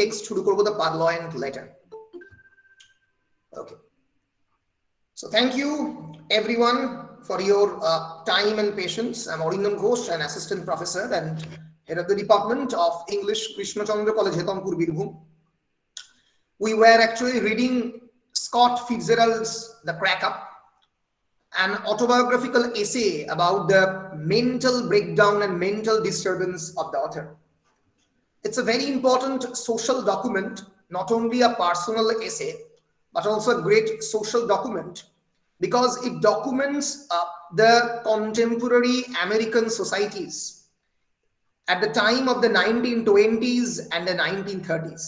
text শুরু করব the purloined letter. Okay. So thank you everyone for your time and patience. I'm Arindam Ghosh, an assistant professor and head of the Department of English, Krishna Chandra College, Hetampur, Birbhum. We were actually reading Scott Fitzgerald's The Crack Up, an autobiographical essay about the mental breakdown and mental disturbance of the author. It's a very important social document, not only a personal essay, but also a great social document because it documents the contemporary American societies at the time of the 1920s and the 1930s.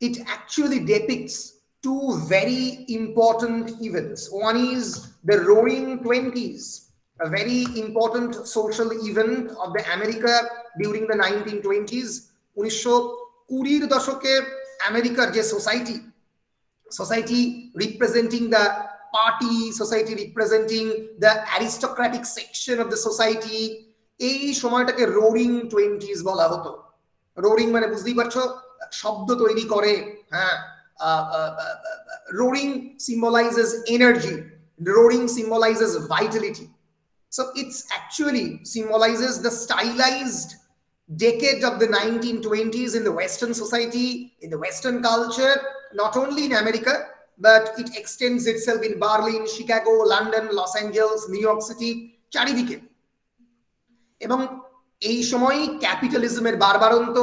It actually depicts two very important events. One is the Roaring Twenties, a very important social event of the America during the 1920s. 1920 দশকে আমেরিকার যে society representing the party, society representing the aristocratic section of the society, এই সময়টাকে roaring 20s বলা হতো। Roaring মানে বুঝতেই পারছো, শব্দ তৈরি করে। হ্যাঁ, roaring symbolizes energy, roaring symbolizes vitality. So it's actually symbolizes the stylized decade of the 1920s in the Western society, in the Western culture, not only in America, but it extends itself in Berlin, Chicago, London, Los Angeles, New York City, চারিদিকে। এবং এই সময় ক্যাপিটালিজমের বারবারন্ত,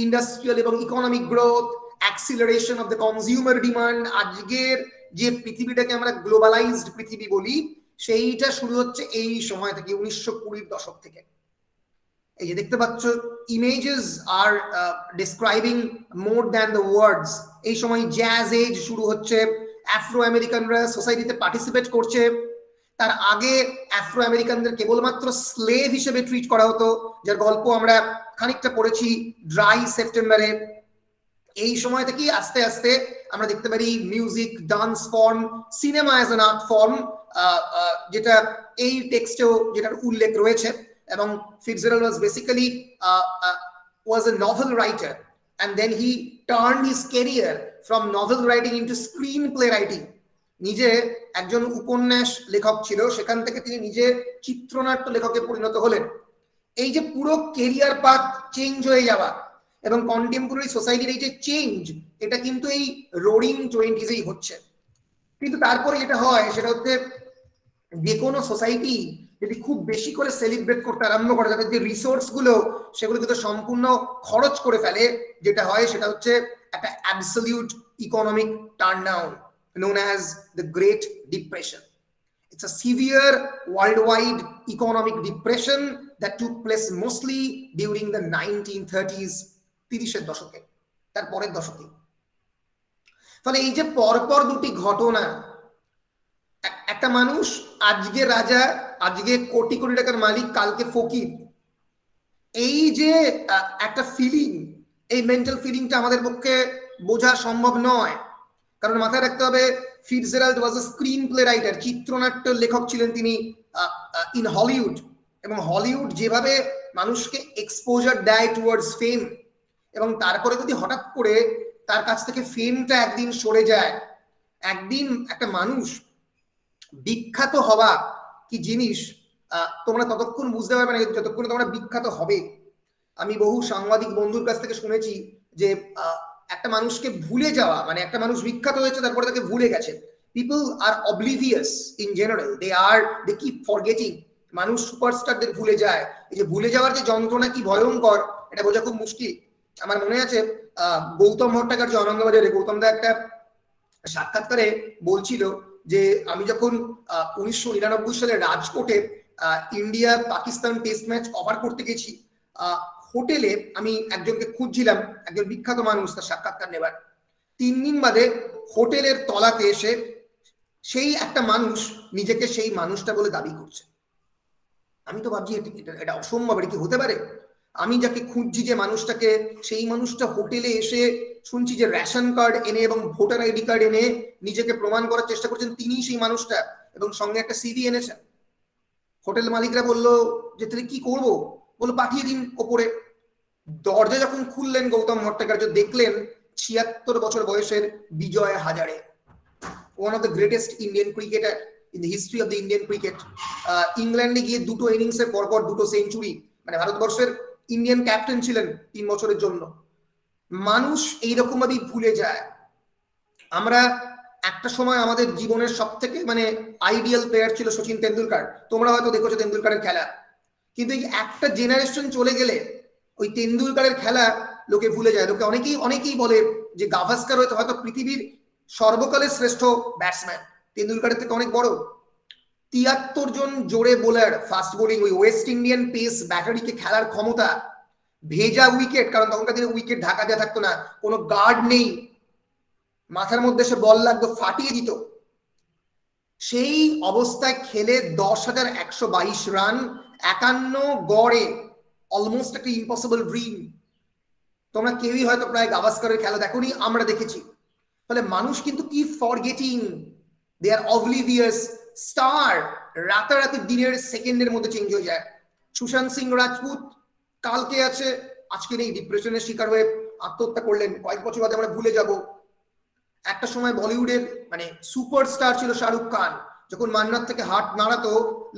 industrial এবং economic growth, acceleration of the consumer demand, আজকের যে পৃথিবীটাকে আমরা globalised পৃথিবী বলি, সেইটা শুরু হচ্ছে এই সময় থেকে, 1920 দশক থেকে। এই যে দেখতে পাচ্ছ, images are describing more than the words. এই সময় জ্যাজ এজ শুরু হচ্ছে, আফ্রো আমেরিকানরা সোসাইটিতে পার্টিসিপেট করছে। তার আগে আফ্রো আমেরিকানদের কেবলমাত্র স্লেভ হিসেবে ট্রিট করা হতো, যার গল্প আমরা খানিকটা পড়েছি ড্রাই সেপ্টেম্বরে। এই সময় থেকেই আস্তে আস্তে আমরা দেখতে পারি music, dance form, cinema as an art form, যেটা এই টেক্সটেও যেটার উল্লেখ রয়েছে। এবং Fitzgerald was basically was a novel writer, and then he turned his career from novel writing into screenplay writing. নিজে একজন উপন্যাস লেখক ছিল, সেখান থেকে তিনি নিজে চিত্রনাট্য লেখকে পরিণত হলেন। এই যে পুরো কেরিয়ার পাথ চেঞ্জ হয়ে যাওয়া এবং কন্টেম্পোরারি সোসাইটির এই যে চেঞ্জ, এটা কিন্তু এই রোরিং 20s-এই হচ্ছে। কিন্তু তারপরে যেটা হয় সেটা হচ্ছে, যে কোনো সোসাইটি যদি খুব বেশি করে সেলিব্রেট করতে আরম্ভ করে, তাদের যে রিসোর্স গুলো সেগুলো কিন্তু সম্পূর্ণ খরচ করে ফেলে, যেটা হয় সেটা হচ্ছে একটা absolute economic turndown known as the Great Depression. It's a severe worldwide economic depression that took place mostly during the 1930s, 30-এর দশকে, তার পরের দশকে। ফলে এই যে পরপর দুটি ঘটনা, একটা মানুষ আজকে রাজা, আজকে কোটি কোটি টাকার মালিক, কালকে ফকির, এই যে একটা ফিলিং, এই মেন্টাল ফিলিংটা আমাদের পক্ষে বোঝা সম্ভব নয়। কারণ মাথায় রাখতে হবে, ফিটজেরাল্ড ওয়াজ আ স্ক্রিন প্লে রাইটার, চিত্রনাট্য লেখক ছিলেন তিনি ইন হলিউড। এবং হলিউড যেভাবে মানুষকে এক্সপোজার দেয় টুয়ার্ডস ফেম, এবং তারপরে যদি হঠাৎ করে তার কাছ থেকে ফেমটা একদিন সরে যায়, একদিন একটা মানুষ বিখ্যাত হওয়া কি জিনিস তোমরা ততক্ষণ বুঝতে পারবে না যতক্ষণ তোমরা বিখ্যাত হবে। আমি বহু সাংবাদিক বন্ধুর কাছ থেকে শুনেছি যে একটা মানুষকে ভুলে যাওয়া মানে, একটা মানুষ বিখ্যাত হয়েছে তারপরে তাকে ভুলে গেছে। People are oblivious in general, they keep forgetting. মানুষ সুপারস্টারদের ভুলে যায়। এই যে ভুলে যাওয়ার যে যন্ত্রণা কি ভয়ঙ্কর, এটা বোঝা খুব মুশকিল। আমার মনে আছে গৌতম ভট্টাচার্য আনন্দবাজারে, গৌতম দা একটা সাক্ষাৎকারে বলছিল যে আমি যখন 1999 সালে রাজকোটে India Pakistan test match cover করতে গেছি, হোটেলে আমি একজনকে খুঁজছিলাম, একজন বিখ্যাত মানুষ, তার সাক্ষাৎকার নেবার। 3 দিন বাদে হোটেলের তলাতে এসে সেই একটা মানুষ নিজেকে সেই মানুষটা বলে দাবি করছে। আমি তো ভাবছি এটা অসম্ভব, এটা কি হতে পারে? আমি যাকে খুঁজছি যে মানুষটাকে, সেই মানুষটা হোটেলে এসে শুনছি যে রেশন কার্ড এনে এবং ভোটার আইডি কার্ড এনে নিজেকে প্রমাণ করার চেষ্টা করছেন তিনি সেই মানুষটা, এবং সঙ্গে একটা সিভি এনেছেন। হোটেল মালিকরা বললো যে তাহলে কি করবো, বললো পাঠিয়ে দিন ওপরে। দরজা যখন খুললেন গৌতম ভট্টাচার্য, দেখলেন ৭৬ বছর বয়সের Vijay Hazare, one of the greatest Indian cricketer in the history of the Indian cricket. ইংল্যান্ডে গিয়ে দুটো ইনিংসের পরপর দুটো সেঞ্চুরি, মানে ভারতবর্ষের ইন্ডিয়ান ক্যাপ্টেন ছিলেন ৩ বছরের জন্য। মানুষ এইরকম ভাবেই ভুলে যায়। আমরা একটা সময় আমাদের জীবনের সব থেকে মানে আইডিয়াল প্লেয়ার ছিল সচিন তেন্ডুলকার, তোমরা হয়তো দেখেছো তেন্ডুলকারের খেলা, কিন্তু এই একটা জেনারেশন চলে গেলে ওই তেন্ডুলকারের খেলা লোকে ভুলে যায়। লোকে অনেকেই বলে যে গাভাস্কার হয়তো পৃথিবীর সর্বকালের শ্রেষ্ঠ ব্যাটসম্যান, তেন্ডুলকারের থেকে অনেক বড়। ৭৩ জন জোরে বোলার ফাস্ট বোলিং, ওই ওয়েস্ট ইন্ডিয়ান পেস ব্যাটারিকে খেলার ক্ষমতা, ভেজা উইকেট, কারণ তখনকার দিনে উইকেট ঢাকা দেওয়া থাকতো না, কোনো গার্ড নেই, মাথার মধ্যে সে বল লাগতো ফাটিয়ে দিত। সেই অবস্থায় খেলে ১০,১২২ রান, ৫১ গড়ে, অলমোস্ট একটা ইম্পসিবল ড্রিম। তোমরা কেউই হয়তো প্রায় গাভাস্কারের খেলা দেখোনি, আমরা দেখেছি। ফলে মানুষ কিন্তু কি ফরগেটিং, দে আর অবলিভিয়াস। স্টার রাতারাতি দিনের সেকেন্ডের মধ্যে চেঞ্জ হয়ে যায়। সুশান্ত সিং রাজপুত কালকে আছে, আজকে নেই, ডিপ্রেশনের শিকার হয়ে আত্মহত্যা করলেন, কয়েক বছর বাদে আমরা ভুলে যাব। একটা সময় বলিউডের মানে সুপারস্টার ছিল শাহরুখ খান, যখন মান্নার থেকে হাত নাড়াতো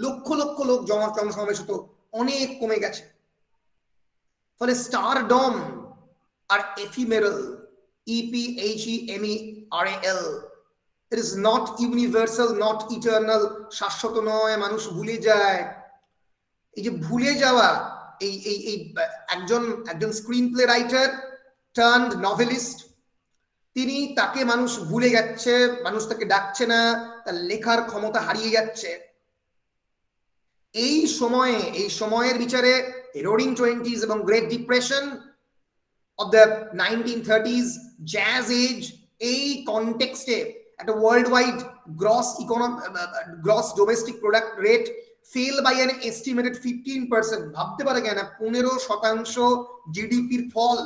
লক্ষ লক্ষ লোক জনসমাবেশ হতো, অনেক কমে গেছে। ফলে stardom are ephemeral, EPHEMERAL, it is not universal, not eternal, শাশ্বত নয়, মানুষ ভুলে যায়। এই যে ভুলে যাওয়া, এই একজন screen play writer turned novelist, তিনি, তাকে মানুষ ভুলে যাচ্ছে, মানুষ তাকে ডাকছে না, তার লেখার ক্ষমতা হারিয়ে যাচ্ছে। এই সময়ের বিচারে রোরিং টোয়েন্টিজ এবং great depression of the 1930s, jazz age, এই কনটেক্সটে একটা world wide gross domestic product rate fell by an estimated 15%। ভাবতে পারে কেন 15% জিডিপির ফল,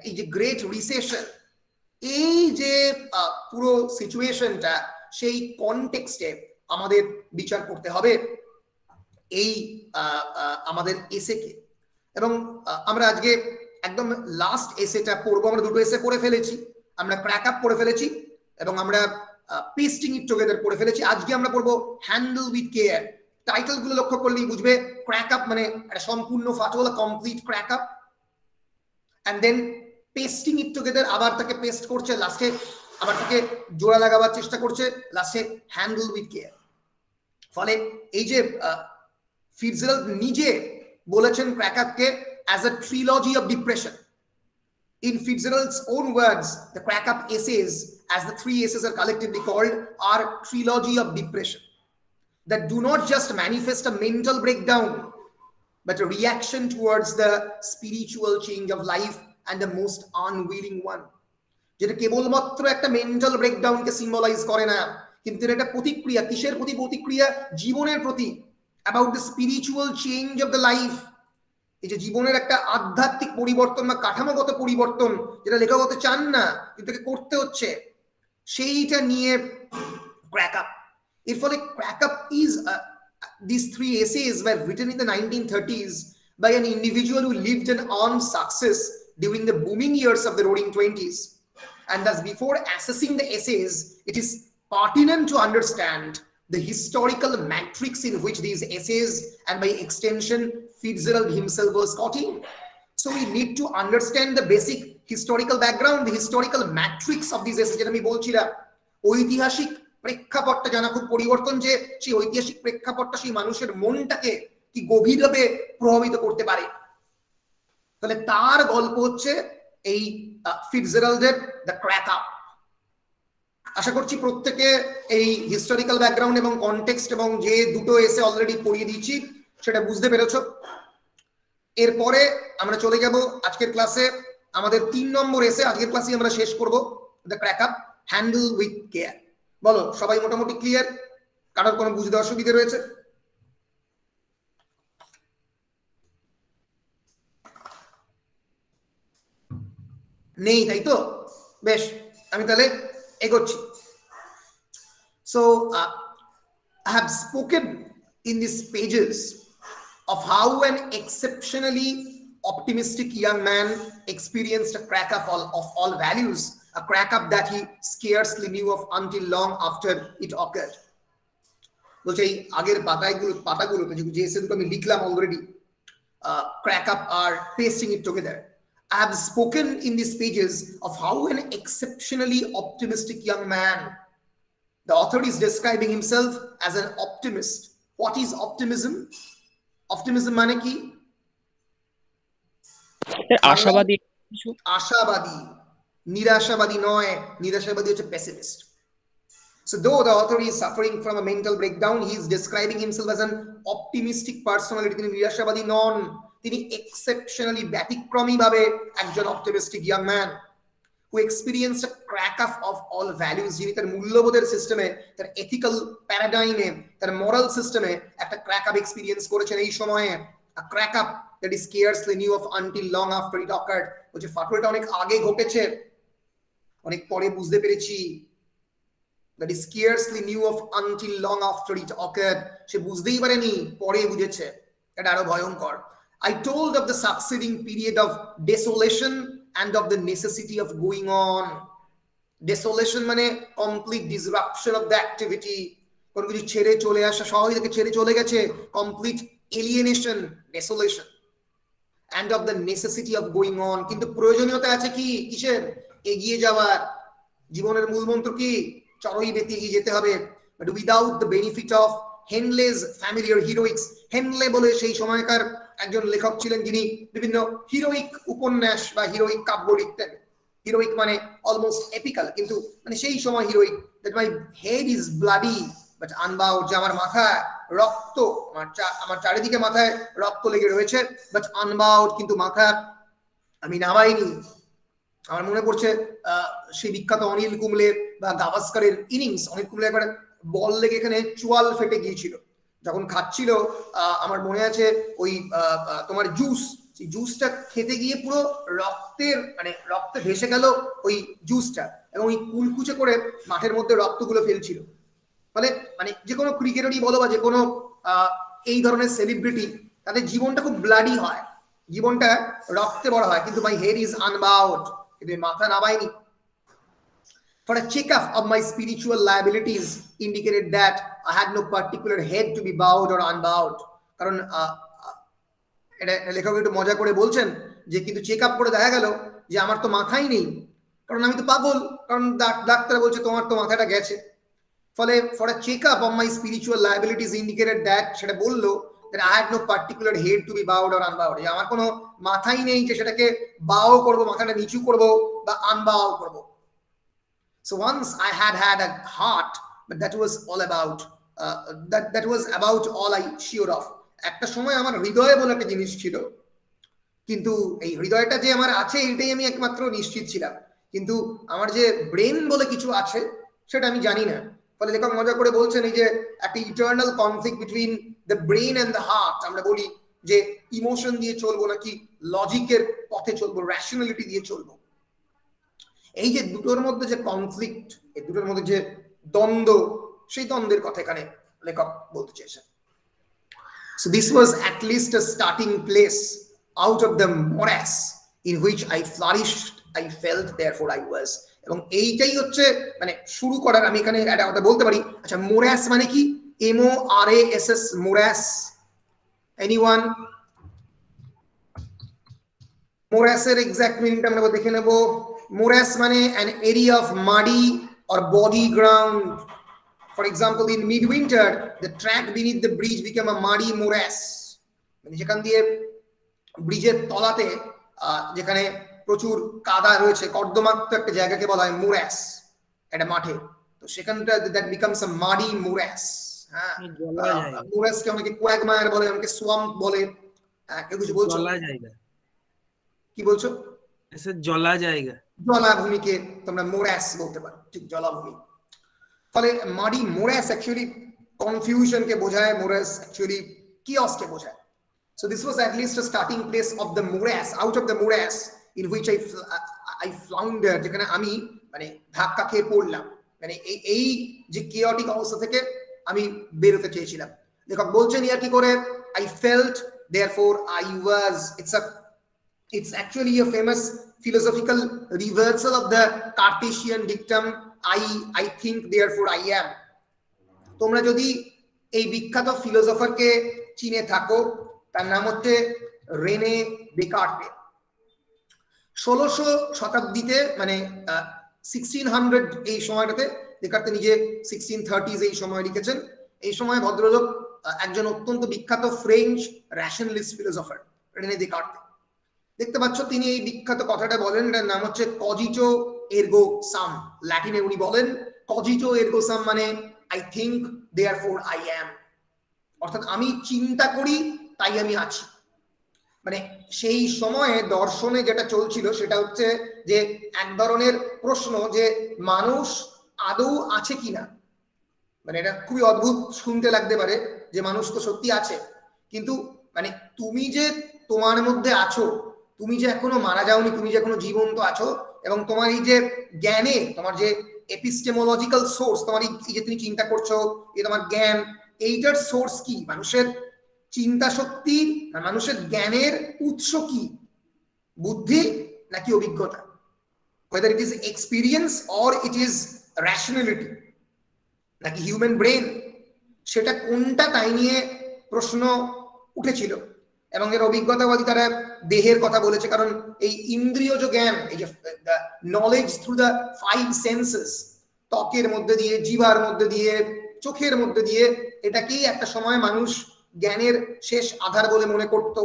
এই যে গ্রেট রিসেশন, এই যে পুরো সিচুয়েশনটা, সেই কনটেক্সটে আমাদের বিচার করতে হবে এই আমাদের এসেকে। এবং আমরা আজকে একদম লাস্ট এসেটা পড়বো। আমরা দুটো এসে পড়ে ফেলেছি, আমরা ক্র্যাক আপ পড়ে ফেলেছি এবং আমরা পেস্টিং ইট টুগেদার পড়ে ফেলেছি। আজকে আমরা পড়বো হ্যান্ডেল উইথ কেয়ার। টাইটেল গুলো লক্ষ্য করলেই বুঝবে ক্র্যাক আপ মানে একটা সম্পূর্ণ ফাটল, complete crack up. And then pasting it together, আবার তাকে পেস্ট করছে, লাস্টে আবার তাকে জোড়া লাগাবার চেষ্টা করছে, লাস্টে হ্যান্ডেল উইথ কেয়ার। ফলে এই যে ফিটজেরাল্ড নিজে বলেছেন crack আপকে as a trilogy of depression. In Fitzgerald's own words, the crack up essays, as the 3 essays are collectively called, are trilogy of depression that do not just manifest a mental breakdown, but a reaction towards the spiritual change of life, and the most unwilling one. যেটা কেবলমাত্র একটা mental ব্রেকডাউনকে symbolise করে না, কিন্তু এটা প্রতিক্রিয়া। কিসের প্রতি প্রতিক্রিয়া? জীবনের প্রতি, about the spiritual change of the life। এই যে জীবনের একটা আধ্যাত্মিক পরিবর্তন বা কাঠামোগত পরিবর্তন, যেটা লেখক চান না কিন্তু করতে হচ্ছে, সেইটা নিয়ে ক্র্যাক আপ। এর ফলে crack up is these 3 essays were written in the 1930s by an individual who lived and earned success during the booming years of the roaring 20s. And thus, before assessing the essays, it is pertinent to understand the historical matrix in which these essays, and by extension Fitzgerald himself, was quoting. So we need to understand the basic historical background, the historical matrix of these essays. যেটা আমি বলছিলাম, ঐতিহাসিক প্রেক্ষাপটটা জানা খুব পরিবর্তন, যে সেই ঐতিহাসিক প্রেক্ষাপটটা সেই মানুষের মনটাকে কি গভীরভাবে প্রভাবিত করতে পারে। তাহলে তার গল্প হচ্ছে এই ফিটজেরাল্ডের দ্য ক্র্যাক আপ। আশা করছি প্রত্যেকে এই হিস্টোরিক্যাল ব্যাকগ্রাউন্ড এবং কনটেক্সট এবং যে দুটো এসে অলরেডি পড়িয়ে দিয়েছি সেটা বুঝতে পেরেছো। এরপরে আমরা চলে যাব আজকের ক্লাসে, আমাদের 3 নম্বর এসে আজকের ক্লাসে আমরা শেষ করব, the crack up, handle with care. বলো সবাই মোটামুটি ক্লিয়ার? কারোর কোনো বুঝতে অসুবিধা রয়েছে? নেই, তাই তো? বেশ, আমি তাহলে এগোচ্ছি। So I have spoken in these pages of how an exceptionally optimistic young man experienced a crack up of all values, a crack up that he scarcely knew of until long after it occurred. বলছে এই আগের পাতাগুলোতে যে এসেগুলো আমি লিখলাম already, crack up are pasting it together. I have spoken in these pages of how an exceptionally optimistic young man, the author is describing himself as an optimist. What is optimism? Optimism মানে কি? আশাবাদী। আশাবাদী, নিরাশাবাদী নয়। নিরাশাবাদী হচ্ছে pessimist. So though the author is suffering from a mental breakdown, he is describing himself as an optimistic personality. তিনি নিরাশাবাদী নন, তিনি exceptionally ব্যতিক্রমী ভাবে একজন optimistic young man who experienced a crack up of all values. যিনি তার মূল্যবোধের সিস্টেমে, তার ethical paradigm-এ, তার moral system-এ একটা crack up experience করেছেন এই সময়ে। a crack up that is scarcely knew of until long after it occurred. বলছে ফাটলটা অনেক আগে ঘটেছে, অনেক পরে বুঝতে পেরেছি। that is scarcely knew of until long after it occurred. সে বুঝতেই পারেনি, পরে বুঝেছে। এটা আরো ভয়ঙ্কর। I told of the succeeding period of desolation and of the necessity of going on. Desolation মানে complete disruption of the activity, কোনো কিছু ছেড়ে চলে আসা, সবাই তাকে ছেড়ে চলে গেছে, complete alienation, desolation, and of the necessity of going on. কিন্তু প্রয়োজনীয়তা আছে কি? কিসের? এগিয়ে যাওয়ার। জীবনের মূল মন্ত্র কি? চড়াই বেতে এগিয়ে যেতে হবে। But without the benefit of Henley's familiar heroics. Hanle বলে সেই সময়কার একজন লেখক ছিলেন যিনি বিভিন্ন হিরোইক উপন্যাস বা হিরোইক কাব্য লিখতেন। হিরোইক মানে অলমোস্ট এপিক্যাল, কিন্তু মানে সেই সময় heroic. that my head is bloody but unbowed, যে আমার মাথা রক্ত, আমার চারিদিকে মাথায় রক্ত লেগে রয়েছে, but unbowed, কিন্তু মাথা আমি নামাইনি। আমার মনে পড়ছে সেই বিখ্যাত অনিল কুম্বলে বা গাভাস্কারের ইনিংস। অনিল কুম্বলে একবার বল লেগে এখানে চোয়াল ফেটে গিয়েছিল, যখন খাচ্ছিল আমার মনে আছে ওই তোমার জুস, সেই জুসটা খেতে গিয়ে পুরো রক্তের মানে রক্তে ভেসে গেল ওই জুসটা, এবং ওই কুলকুচে করে মাঠের মধ্যে রক্তগুলো ফেলছিল। ফলে মানে যে কোনো ক্রিকেটারই বলো বা যে কোনো এই ধরনের সেলিব্রিটি, তাদের জীবনটা খুব ব্লাডি হয়, জীবনটা রক্তে ভরা হয়, কিন্তু মাই হেড ইজ আনবাউড, কিন্তু মাথা নামায়নি। For a checkup of my spiritual liabilities indicated that I had no particular head to be bowed or unbowed. কারণ এটা লেখক একটু মজা করে বলছেন যে কিন্তু চেক আপ করে দেখা গেল যে আমার তো মাথাই নেই, কারণ আমি তো পাগল, কারণ ডাক্তার বলছে তোমার তো মাথাটা গেছে। ফলে for a checkup of my spiritual liabilities indicated that, সেটা বললো that I had no particular head to be bowed or unbowed, যে আমার কোনো মাথাই নেই যে সেটাকে বাও করব, মাথাটা নিচু করব বা আনবাও করব। So once I had a heart, but that was all about that was about all I sure of. একটা সময় আমার হৃদয় বলে একটা জিনিস ছিল, কিন্তু এই হৃদয়টা যে আমার আছে এটাই আমি একমাত্র নিশ্চিত ছিলাম, কিন্তু আমার যে ব্রেন বলে কিছু আছে সেটা আমি জানি না। ফলে লেখক মজা করে বলছেন এই যে একটা eternal conflict between the brain and the heart. আমরা বলি যে ইমোশন দিয়ে চলবো নাকি লজিকের পথে চলবো, র্যাশনালিটি দিয়ে চলবো। এই যে দুটোর মধ্যে যে কনফ্লিক্ট, এই দুটোর মধ্যে যে দ্বন্দ্ব, সেই দ্বন্দ্বের কথা এখানে লেখক বলতে চেয়েছেন। So this was at least a starting place out of the morass in which I flourished, I felt, therefore I was. এবং এইটাই হচ্ছে মানে শুরু করার, আমি এখানে একটা কথা বলতে পারি। আচ্ছা, মোরাস মানে কি? MORASS, morass, anyone? মোরাসের এক্সাক্ট মিনিংটা আমরা দেখে নেব। মোরাস মানে an area of muddy or boggy ground. For example, in midwinter, the track beneath the bridge became a muddy morass. মানে যেখান দিয়ে ব্রিজের তলাতে যেখানে প্রচুর কাদা রয়েছে, কর্দমাক্ত একটা জায়গাকে বলা হয় মোরাস, একটা মাঠে, তো সেখানটা that becomes a muddy morass. হ্যাঁ, মোরাসকে অনেকে কোয়াগমায়ার বলে, অনেকে সোয়াম্প বলে। কেউ কিছু বলছো? কি বলছো? জলা জায়গা, জলাভূমিকে তোমরা মোরাস বলতে পারো, ঠিক, জলাভূমি। ফলে মাডি মোরাস অ্যাকচুয়ালি কনফিউশনকে বোঝায়, মোরাস অ্যাকচুয়ালি কিয়সকে বোঝায়। So this was at least a starting place of the morass, out of the morass in which I floundered, যেখানে আমি মানে ধাক্কা খেয়ে পড়লাম, মানে এই যে chaotic অবস্থা থেকে আমি বেরোতে চেয়েছিলাম। লেখক বলছেন ইয়ার কি করে, I felt, therefore I was. It's a It's actually a famous philosophical reversal of the Cartesian dictum I think therefore I am. তোমরা যদি এই বিখ্যাত ফিলোসোফারকে চিনে থাকো, তার নাম হচ্ছে রেনে দেকার্তে। 1600 শতাব্দীতে মানে 1600 এই সময়টাতে দেকার্তে নিজে 1630s এই সময় লিখেছেন। এই সময় ভদ্রলোক একজন অত্যন্ত বিখ্যাত ফ্রেঞ্চ র্যাশনালিস্ট ফিলোসোফার রেনে দেকার্তে। দেখতে পাচ্ছ তিনি এই বিখ্যাত কথাটা বলেন, এটার নাম হচ্ছে কজিটো এরগো সাম। ল্যাটিনে উনি বলেন কজিটো এরগো সাম মানে I think therefore I am, অর্থাৎ আমি চিন্তা করি তাই আমি আছি। মানে সেই সময়ে দর্শনে যেটা চলছিল সেটা হচ্ছে যে এক ধরনের প্রশ্ন যে মানুষ আদৌ আছে কিনা। মানে এটা খুবই অদ্ভুত শুনতে লাগতে পারে যে মানুষ তো সত্যি আছে, কিন্তু মানে তুমি যে তোমার মধ্যে আছো, তুমি যে এখনো মারা যাওনি, তুমি যে এখনো জীবন্ত আছো, এবং তোমার এই যে জ্ঞানে, তোমার যে এপিস্টেমোলজিক্যাল সোর্স, তোমার এই যে তুমি চিন্তা করছো, এই তোমার জ্ঞান, এইটার সোর্স কি? মানুষের চিন্তা শক্তি, মানুষের জ্ঞানের উৎস কি? বুদ্ধি নাকি অভিজ্ঞতা? whether it is experience or it is rationality, নাকি হিউম্যান ব্রেন, সেটা কোনটা তাই নিয়ে প্রশ্ন উঠেছিল। এবং এর অভিজ্ঞতাবাদী তারা দেহের কথা বলেছে, কারণ এই ইন্দ্রিয় যে জ্ঞান, এই যে নলেজ থ্রু দ্য 5 সেন্সেস, ত্বকের মধ্যে দিয়ে, জিভার মধ্যে দিয়ে, চোখের মধ্যে দিয়ে, এটাকেই একটা সময় মানুষ জ্ঞানের শেষ আধার বলে মনে করত।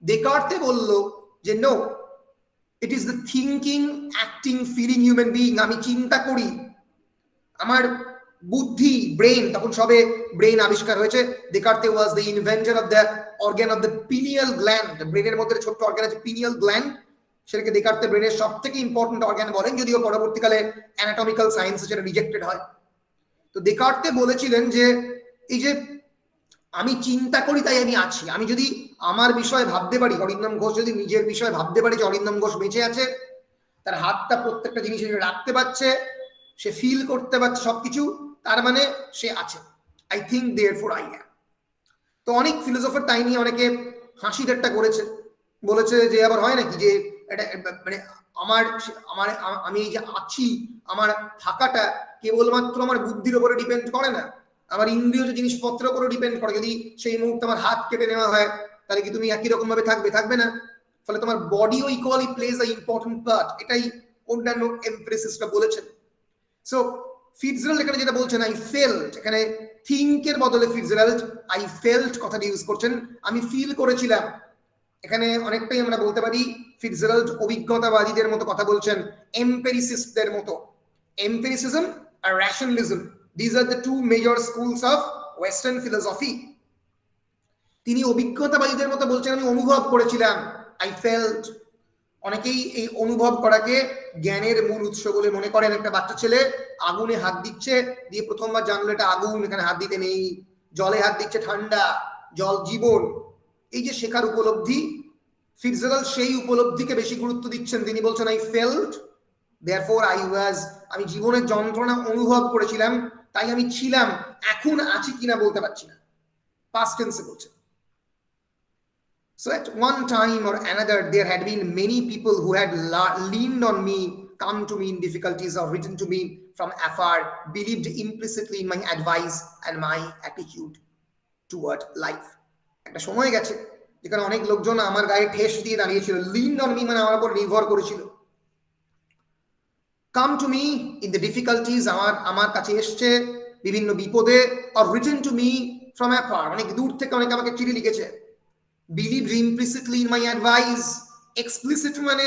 দেকার্তে বলল যে no, it is the thinking, acting, feeling human being. আমি চিন্তা করি, আমার বুদ্ধি, ব্রেন, তখন সবে ব্রেন আবিষ্কার হয়েছে। Descartes was the inventor of the organ of the pineal gland. ব্রেনের মধ্যে ছোট্ট অর্গান আছে পিনিয়াল গ্ল্যান্ড, সেটাকে দেকার্তে ব্রেনের সব থেকে ইম্পর্টেন্ট অর্গান বলেন, যদিও পরবর্তীকালে অ্যানাটমিক্যাল সায়েন্স সেটা রিজেক্টেড হয়। তো দেকার্তে বলেছিলেন যে এই যে আমি চিন্তা করি তাই আমি আছি। আমি যদি আমার বিষয়ে ভাবতে পারি, অরিন্দম ঘোষ যদি নিজের বিষয়ে ভাবতে পারি যে অরিন্দম ঘোষ বেঁচে আছে, তার হাতটা প্রত্যেকটা জিনিস রাখতে পারছে, সে ফিল করতে পারছে সবকিছু, তার মানে সে আছে। I think therefore I am. তো অনেক ফিলোসফার তাই নিয়ে অনেকে হাসি ঠাট্টা করেছে, বলেছে যে আবার হয় নাকি যে এটা মানে আমি এই যে আছি, আমার থাকাটা কেবলমাত্র আমার বুদ্ধির উপরে ডিপেন্ড করে না, আমার ইন্দ্রিয় যে জিনিসপত্রের উপরে ডিপেন্ড করে। যদি সেই মুহূর্তে আমার হাত কেটে নেওয়া হয়, তাহলে কি তুমি একই রকম ভাবে থাকবে না? ফলে তোমার বডিও equally plays a important part. এটাই অন্যান্য এমপ্রেসিসরা বলেছেন। সো ফিটজেরাল্ড এখানে যেটা বলছেন আই ফেল্ট, এখানে থিঙ্কের বদলে ফিটজেরাল্ড আই ফেল্ট কথাটি ইউজ করছেন, আমি ফিল করেছিলাম। এখানে অনেকটাই আমরা বলতে পারি ফিটজেরাল্ড অভিজ্ঞতাবাদীদের মতো কথা বলছেন, এম্পেরিসিস্টদের মতো। এম্পেরিসিজম আর rationalism, these are the two major schools of western philosophy. তিনি অভিজ্ঞতাবাদীদের মতো বলছেন আমি অনুভব করেছিলাম, আই ফেল্ট। অনেকেই এই অনুভব করাকে জ্ঞানের মূল উৎস বলে মনে করেন। একটা বাচ্চা ছেলে আগুনে হাত দিচ্ছে, দিয়ে প্রথমবার জানলো এটা আগুন, এখানে হাত দিতে নেই। জলে হাত দিচ্ছে, ঠান্ডা, জল জীবন। এই যে শেখার উপলব্ধি, ফিটজেরাল্ড সেই উপলব্ধিকে বেশি গুরুত্ব দিচ্ছেন। তিনি বলছেন I felt therefore I was, আমি জীবনের যন্ত্রণা অনুভব করেছিলাম তাই আমি ছিলাম। এখন আছি কিনা বলতে পারছি না, পাস্ট টেন্সে বলছেন। So at one time or another, there had been many people who had leaned on me, come to me in difficulties, or written to me from afar, believed implicitly in my advice and my attitude toward life. একটা সময় গেছে যেখানে অনেক লোকজন আমার গায়ে ঠেস দিয়ে দাঁড়িয়েছিল। leaned on me মানে আমার উপর নির্ভর করেছিল। come to me in the difficulties, আমার কাছে এসছে বিভিন্ন বিপদে, or written to me from afar, অনেক দূর থেকে অনেকে আমাকে চিঠি লিখেছে। believed implicitly in my advice, explicit মানে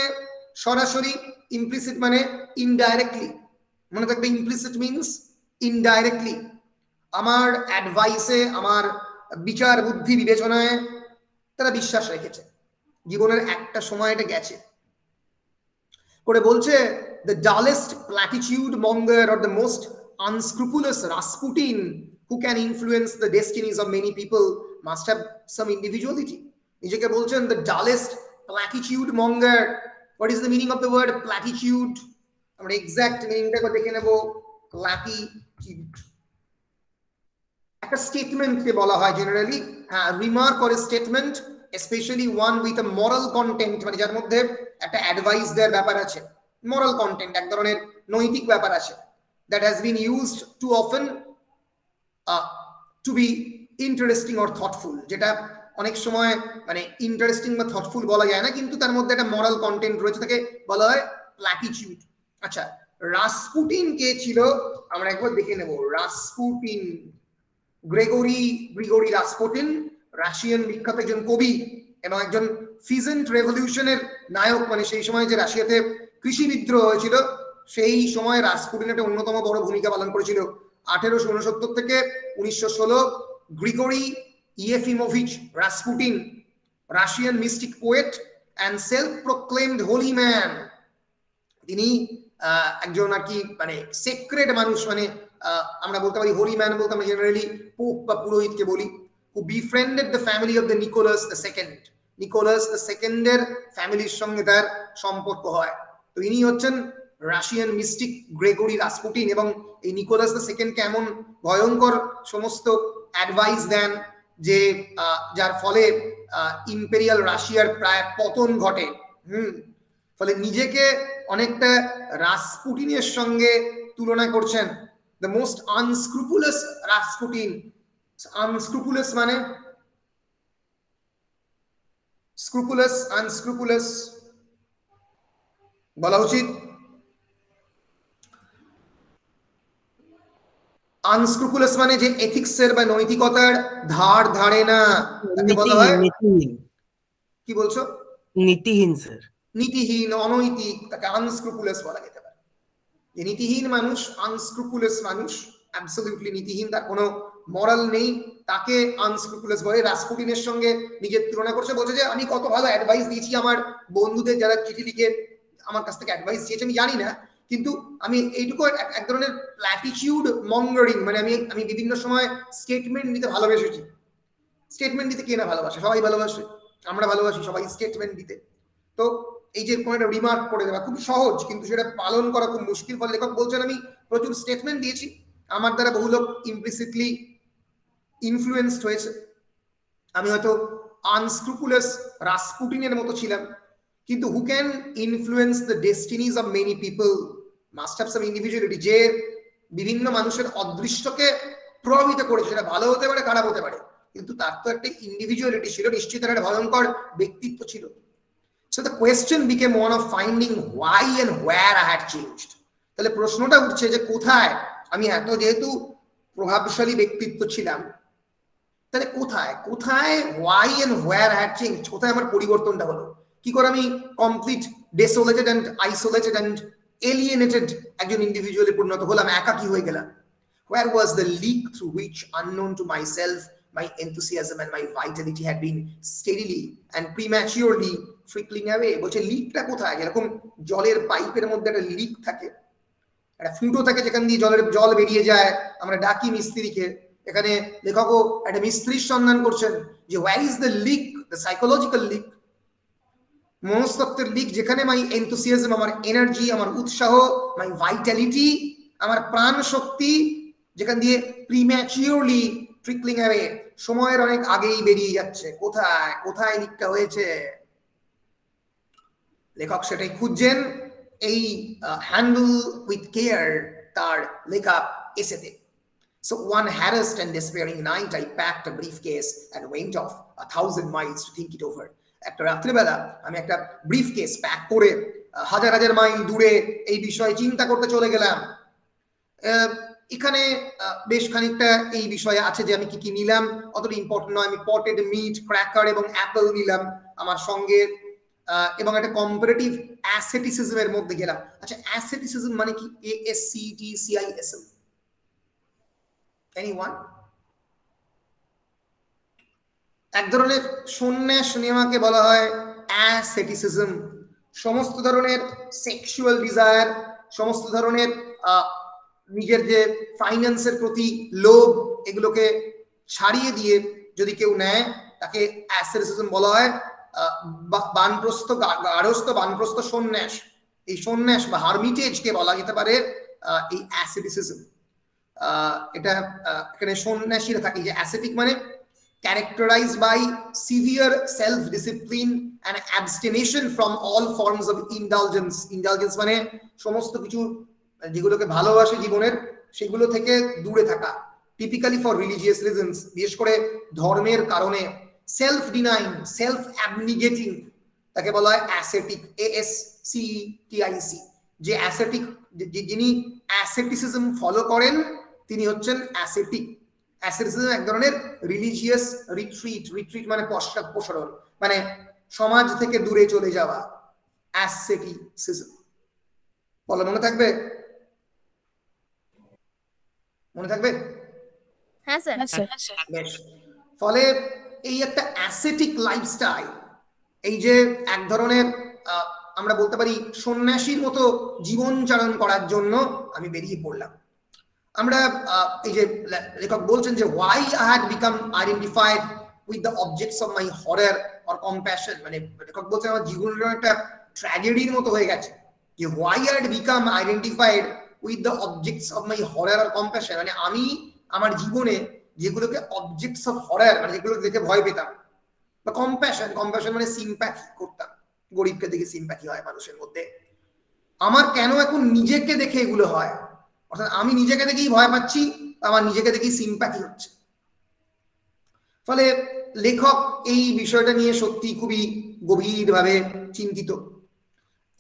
সরাসরি, implicit মানে indirectly। মনে থাকবে implicit means indirectly। আমার অ্যাডভাইসে, আমার বিচার বুদ্ধি বিবেচনায় তারা বিশ্বাস রেখেছে। জীবনের একটা সময় এটা গেছে করে বলছে the dullest platitude monger or the most unscrupulous Rasputin who can influence the destinies of many people must have some individuality. নিজেকে বলছেন the dullest platitude monger. What is the meaning of the word platitude? আমরা exact মিনিংটা দেখে নেব। platitude একটা স্টেটমেন্টকে বলা হয় generally, হ্যাঁ, remark or statement especially one with a moral content, মানে যার মধ্যে একটা অ্যাডভাইস দেওয়ার ব্যাপার আছে, moral content, এক ধরনের নৈতিক ব্যাপার আছে, that has been used too often to be interesting or thoughtful, যেটা অনেক সময় মানে ইন্টারেস্টিং বা থটফুল বলা যায় না, কিন্তু তার মধ্যে একটা মরাল কন্টেন্ট রয়েছে, তাকে বলা হয় প্ল্যাটিটিউড। আচ্ছা, রাসপুটিন কে ছিল আমরা একবার দেখে নেব। রাসপুটিন, গ্রিগোরি রাসপুটিন, রাশিয়ান বিখ্যাত একজন কবি এবং একজন ফিজেন্ট রেভলিউশনের নায়ক, মানে সেই সময় যে রাশিয়াতে কৃষি বিদ্রোহ হয়েছিল সেই সময় রাসপুটিন একটা অন্যতম বড় ভূমিকা পালন করেছিল। 1869 থেকে 1916 Grigori Yefimovich Rasputin, Russian mystic poet and self proclaimed holy man, তিনি একজন আর কি মানে সেক্রেট মানুষ, মানে আমরা বলতে পারি হোলি ম্যান বলতে আমরা জেনারেলি পোপ বা পুরোহিতকে বলি, who befriended the family of the Nicholas II, Nicholas the সেকেন্ডের ফ্যামিলির সঙ্গে তার সম্পর্ক হয়। তো ইনি হচ্ছেন রাশিয়ান মিস্টিক গ্রেগরি রাসপুটিন, এবং এই নিকোলাস দ্য সেকেন্ড কে এমন ভয়ঙ্কর সমস্ত অ্যাডভাইস দেন যে যার ফলে ইম্পেরিয়াল রাশিয়ার প্রায় পতন ঘটে। ফলে নিজেকে অনেকটা রাসপুটিনের সঙ্গে তুলনা করছেন, দ্য মোস্ট আনস্ক্রুপুলাস রাসপুটিন। আনস্ক্রুপুলাস মানে স্ক্রুপুলাস, আনস্ক্রুপুলাস বলা উচিত। আনস্ক্রুপুলাস মানে যে এথিক্সের বা নৈতিকতার ধার ধারে না, তাকে বলা হয় কি বলছো? নীতিহীন স্যার, নীতিহীন, অনৈতিক, তাকে আনস্ক্রুপুলাস বলা যেতে পারে। যে নীতিহীন মানুষ, আনস্ক্রুপুলাস মানুষ, অ্যাবসলিউটলি নীতিহীন, তার কোনো মরাল নেই, তাকে আনস্ক্রুপুলাস বলে। রাসপুটিনের সঙ্গে নিজের তুলনা করছে, বলছে যে আমি কত ভালো অ্যাডভাইস দিয়েছি আমার বন্ধুদের যারা চিঠি লিখে আমার কাছ থেকে অ্যাডভাইস চেয়েছে, আমি জানি না, কিন্তু আমি এইটুকু এক ধরনের প্ল্যাটিটিউড মঙ্গারিং, মানে আমি বিভিন্ন সময় স্টেটমেন্ট দিতে ভালোবেসেছি। স্টেটমেন্ট দিতে কে না ভালোবাসে? সবাই ভালোবাসে, আমরা ভালোবাসি সবাই স্টেটমেন্ট দিতে। তো এই যে কোনো একটা রিমার্ক করে দেওয়া খুব সহজ, কিন্তু সেটা পালন করা খুব মুশকিল। ফলে লেখক বলছেন আমি প্রচুর স্টেটমেন্ট দিয়েছি, আমার দ্বারা বহু লোক ইমপ্লিসিটলি ইনফ্লুয়েন্সড হয়েছে, আমি হয়তো আনস্ক্রুপুলাস রাসপুটিনের মতো ছিলাম, কিন্তু who can influence the destinies of many people must have some individuality, যে বিভিন্ন মানুষের অদৃষ্টকে প্রভাবিত করেছে, সেটা ভালো হতে পারে খারাপ হতে পারে, কিন্তু তার তো একটা ইন্ডিভিজুয়ালিটি ছিল, নিশ্চিত একটা ভয়ঙ্কর ব্যক্তিত্ব ছিল। So the question became one of finding why and where I had changed. তাহলে প্রশ্নটা উঠছে যে কোথায় আমি এত যেহেতু প্রভাবশালী ব্যক্তিত্ব ছিলাম, তাহলে কোথায় কোথায় why and where I had changed, কোথায় আমার পরিবর্তনটা হলো, কি করে আমি complete desolated and isolated and alienated একজন ইন্ডিভিজুয়ালে পরিণত হলাম, একাকী হয়ে গেলাম। Where was the leak through which, unknown to myself, my enthusiasm and my vitality had been steadily and prematurely trickling away? বলছে লিকটা কোথায়? যেরকম জলের পাইপের মধ্যে একটা লিক থাকে, একটা ফুটো থাকে যেখান দিয়ে জল বেরিয়ে যায়, আমরা ডাকি মিস্ত্রিকে, এখানে লেখকও একটা মিস্ত্রির সন্ধান করছেন যে where is the leak, the psychological leak, মনস্তত্ত্বের লিক, যেখানে মাই এনথুসিয়াজম, আমার এনার্জি, আমার উৎসাহ, মাই ভাইটালিটি, আমার প্রাণ শক্তি, যেখান দিয়ে প্রিম্যাচিওরলি ট্রিকলিং অ্যাওয়ে, সময়ের অনেক আগেই বেরিয়ে যাচ্ছে। কোথায় কোথায় লিকটা হয়েছে? লেখক সেটাই খুঁজছেন এই হ্যান্ডল উইথ কেয়ার তার লেখা এসেতে। So one harassed and despairing night, I packed a briefcase and went off 1,000 miles to think it over. একটা রাত্রিবেলা আমি একটা ব্রিফকেস প্যাক করে হাজার হাজার মাইল দূরে এই বিষয়ে চিন্তা করতে চলে গেলাম। এখানে বেশ খানিকটা এই বিষয়ে আছে যে আমি কি কি নিলাম, অতটা ইম্পর্টেন্ট নয়। আমি পটেড মিট, ক্র্যাকার এবং অ্যাপল নিলাম আমার সঙ্গে, এবং একটা কম্পারেটিভ অ্যাসেটিসিজমের মধ্যে গেলাম। আচ্ছা, অ্যাসেটিসিজম মানে কি? ASCETICISM, anyone? এক ধরনের সন্ন্যাস নেওয়াকে বলা হয় অ্যাসেটিসিজম। সমস্ত ধরনের সেক্সুয়াল ডিজায়ার, সমস্ত ধরনের নিজের যে ফাইন্যান্সের প্রতি লোভ, এগুলোকে ছাড়িয়ে দিয়ে যদি কেউ নেয় তাকে অ্যাসেটিসিজম বলা হয়। বানপ্রস্থ, গারস্থ বানপ্রস্থ সন্ন্যাস, এই সন্ন্যাস বা হারমিটেজকে বলা যেতে পারে এই অ্যাসেটিসিজম। এটা এখানে সন্ন্যাসীরা থাকে, যে অ্যাসেটিক মানে characterized by severe self-discipline and abstination from all forms of indulgence. Indulgence মানে সমস্ত কিছু যেগুলোকে ভালোবাসে জীবনের সেগুলো থেকে দূরে থাকা, typically for religious reasons, বিশেষ করে ধর্মের কারণে। self denying, self abnegating, তাকে বলা হয় ascetic, ASCETIC, যে ascetic, যিনি asceticism ফলো করেন তিনি হচ্ছেন ascetic। asceticism এক ধরনের রিলিজিয়াস রিট্রিট, রিট্রিট মানে পশ্চাৎপসরণ, মানে সমাজ থেকে দূরে চলে যাওয়া, asceticism। বলো, মনে থাকবে? মনে থাকবে? হ্যাঁ স্যার। বেশ। ফলে এই একটা অ্যাসেটিক লাইফস্টাইল, এই যে এক ধরনের আমরা বলতে পারি সন্ন্যাসীর মতো জীবনচারণ করার জন্য আমি বেরিয়ে পড়লাম। আমরা এই যে লেখক বলছেন যে why I had become identified with the objects of my horror or compassion, মানে লেখক বলছেন আমার জীবনটা একটা ট্র্যাজেডির মতো হয়ে গেছে, যে why I had become identified with the objects of my horror or compassion, মানে আমি আমার জীবনে যেগুলোকে অবজেক্টস অফ হরর, মানে যেগুলো দেখে ভয় পেতাম, বা কম্প্যাশন, কম্প্যাশন মানে সিম্প্যাথি করতাম, গরিবকে দেখে সিম্প্যাথি হয় মানুষের মধ্যে, আমার কেন এখন নিজেকে দেখে এগুলো হয়, অর্থাৎ আমি নিজেকে দেখেই ভয় পাচ্ছি, আমার নিজেকে দেখেই সিম্প্যাথি হচ্ছে। ফলে লেখক এই বিষয়টা নিয়ে সত্যি খুবই গভীরভাবে চিন্তিত।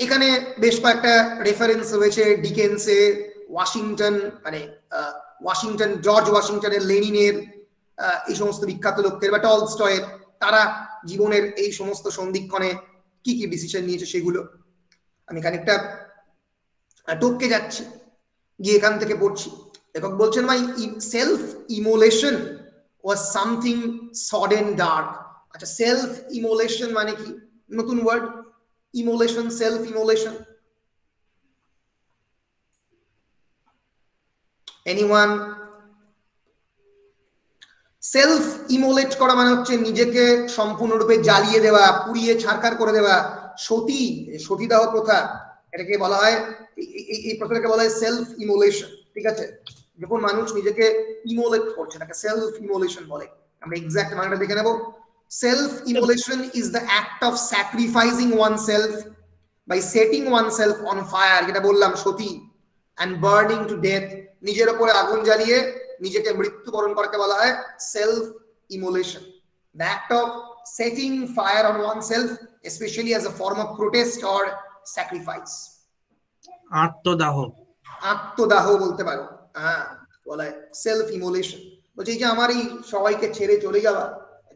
এখানে বেশ কয়েকটা রেফারেন্স রয়েছে ডিকেন্সের, ওয়াশিংটন, মানে ওয়াশিংটন, জর্জ ওয়াশিংটনের, লেনিনের, এই সমস্ত বিখ্যাত লোকের, বা টলস্টয়ের, তারা জীবনের এই সমস্ত সন্ধিক্ষণে কি কি ডিসিশন নিয়েছে সেগুলো। আমি খানিকটা টপকে যাচ্ছি, গিয়ে এখান থেকে পড়ছি। লেখক বলছেন my self immolation was something sodden dark. আচ্ছা, সেলফ ইমোলেশন মানে কি? নতুন word, immolation, self immolation. Anyone? Self immolate করা মানে হচ্ছে নিজেকে সম্পূর্ণরূপে জ্বালিয়ে দেওয়া, পুড়িয়ে ছারখার করে দেওয়া। সতী, সতীদাহ প্রথা, এটাকে বলা হয়, এই প্রথাটাকে বলা হয় সেলফ ইমোলেশন। ঠিক আছে, যখন মানুষ নিজেকে ইমোলেট করছে তাকে সেলফ ইমোলেশন বলে। আমরা এক্সাক্ট মানেটা দেখে নেব। Self immolation is the act of sacrificing oneself by setting oneself on fire, যেটা বললাম sati, and burning to death, নিজের উপরে আগুন জ্বালিয়ে নিজেকে মৃত্যুবরণ করতে বলা হয় self immolation. The act of setting fire on oneself, especially as a form of protest or sacrifice. আত্মদাহ, আত্মদাহ বলতে পারো, হ্যাঁ, বলা হয় সেলফ ইমোলেশন। বলছে এই যে আমার এই সবাইকে ছেড়ে চলে যাওয়া,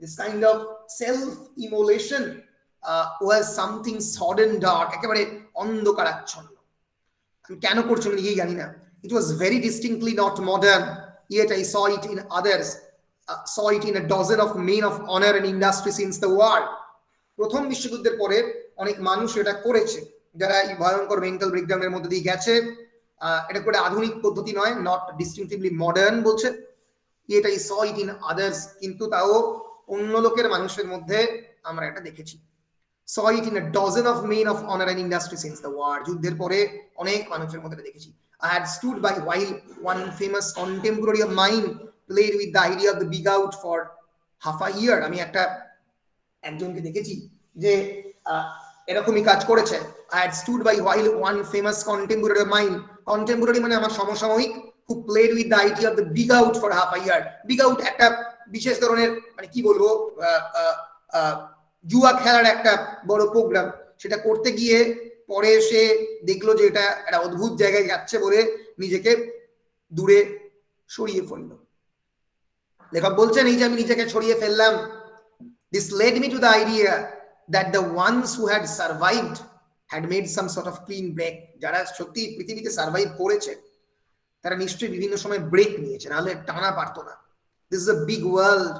this kind of self immolation was something sodden dark, একেবারে অন্ধকারাচ্ছন্ন। আমি কেন করছি আমি নিজেই জানি না। It was very distinctly not modern, yet I saw it in others, saw it in a dozen of men of honor and industry since the war. প্রথম বিশ্বযুদ্ধের পরে অনেক মানুষ এটা করেছে, যারা এই ভয়ঙ্কর মেন্টাল ব্রেকডাউনের মধ্যে দিয়ে গেছে। এটা করে আধুনিক পদ্ধতি নয়, নট ডিস্টিংটিভলি মডার্ন বলছে। এটা I saw it in others, কিন্তু তাও অন্য লোকের মানুষের মধ্যে আমরা এটা দেখেছি। saw it in a dozen of men of honor and industry since the war, যুদ্ধের পরে অনেক মানুষের মধ্যে দেখেছি। I had stood by while one famous contemporary of mine played with the idea of the big out for half a year. আমি একজনকে দেখেছি যে এরকমই কাজ করেছে। I had stood by while one famous contemporary of mine, contemporary মানে আমার সমসাময়িক, who played with the idea of the big out for half a year. big out একটা বিশেষ ধরনের, মানে কি বলবো, জুয়া খেলার একটা বড় প্রোগ্রাম। সেটা করতে গিয়ে পরে সে দেখলো যে এটা একটা অদ্ভুত জায়গায় যাচ্ছে বলে নিজেকে দূরে সরিয়ে ফেলল। লেখক বলছেন এই যে আমি নিজেকে সরিয়ে ফেললাম, this led me to the idea that the ones who had survived had made some sort of clean break. যারা সত্যি পৃথিবীতে সার্ভাইভ করেছে তারা নিশ্চয়ই বিভিন্ন সময় ব্রেক নিয়েছে, নাহলে টানা পারতো না। This is a big world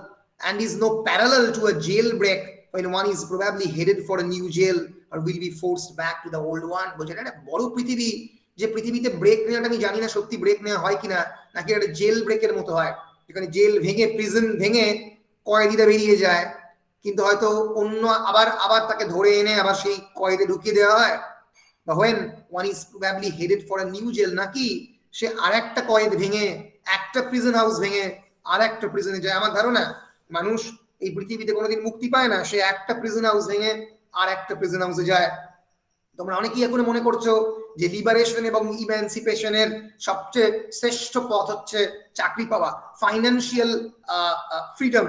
and is no parallel to a jail break when one is probably headed for a new jail or will be forced back to the old one. বলছে এটা একটা বড় পৃথিবী, যে পৃথিবীতে break নেওয়াটা আমি জানি না সত্যি ব্রেক নেওয়া হয় কিনা, নাকি একটা জেল ব্রেকের মতো হয়, যেখানে জেল ভেঙে, প্রিজন ভেঙে কয়েদিরা বেরিয়ে যায়, কিন্তু হয়তো অন্য আবার তাকে ধরে এনে আবার সেই কয়েদে ঢুকিয়ে দেওয়া হয়। বা when one is probably headed for a new jail, নাকি সে আরেকটা কয়েদ ভেঙে, একটা প্রিজন হাউস ভেঙে আরেকটা প্রিজনে যায়। আমার ধারণা মানুষ এই পৃথিবীতে কোনোদিন মুক্তি পায় না, সে একটা প্রিজন হাউস ভেঙে আর একটা প্রিজন হাউসে যায়। তোমরা অনেকেই এখন মনে করছো যে লিবারেশন এবং ইমানসিপেশনের সবচেয়ে শ্রেষ্ঠ পথ হচ্ছে চাকরি পাওয়া, ফাইন্যান্সিয়াল ফ্রিডম।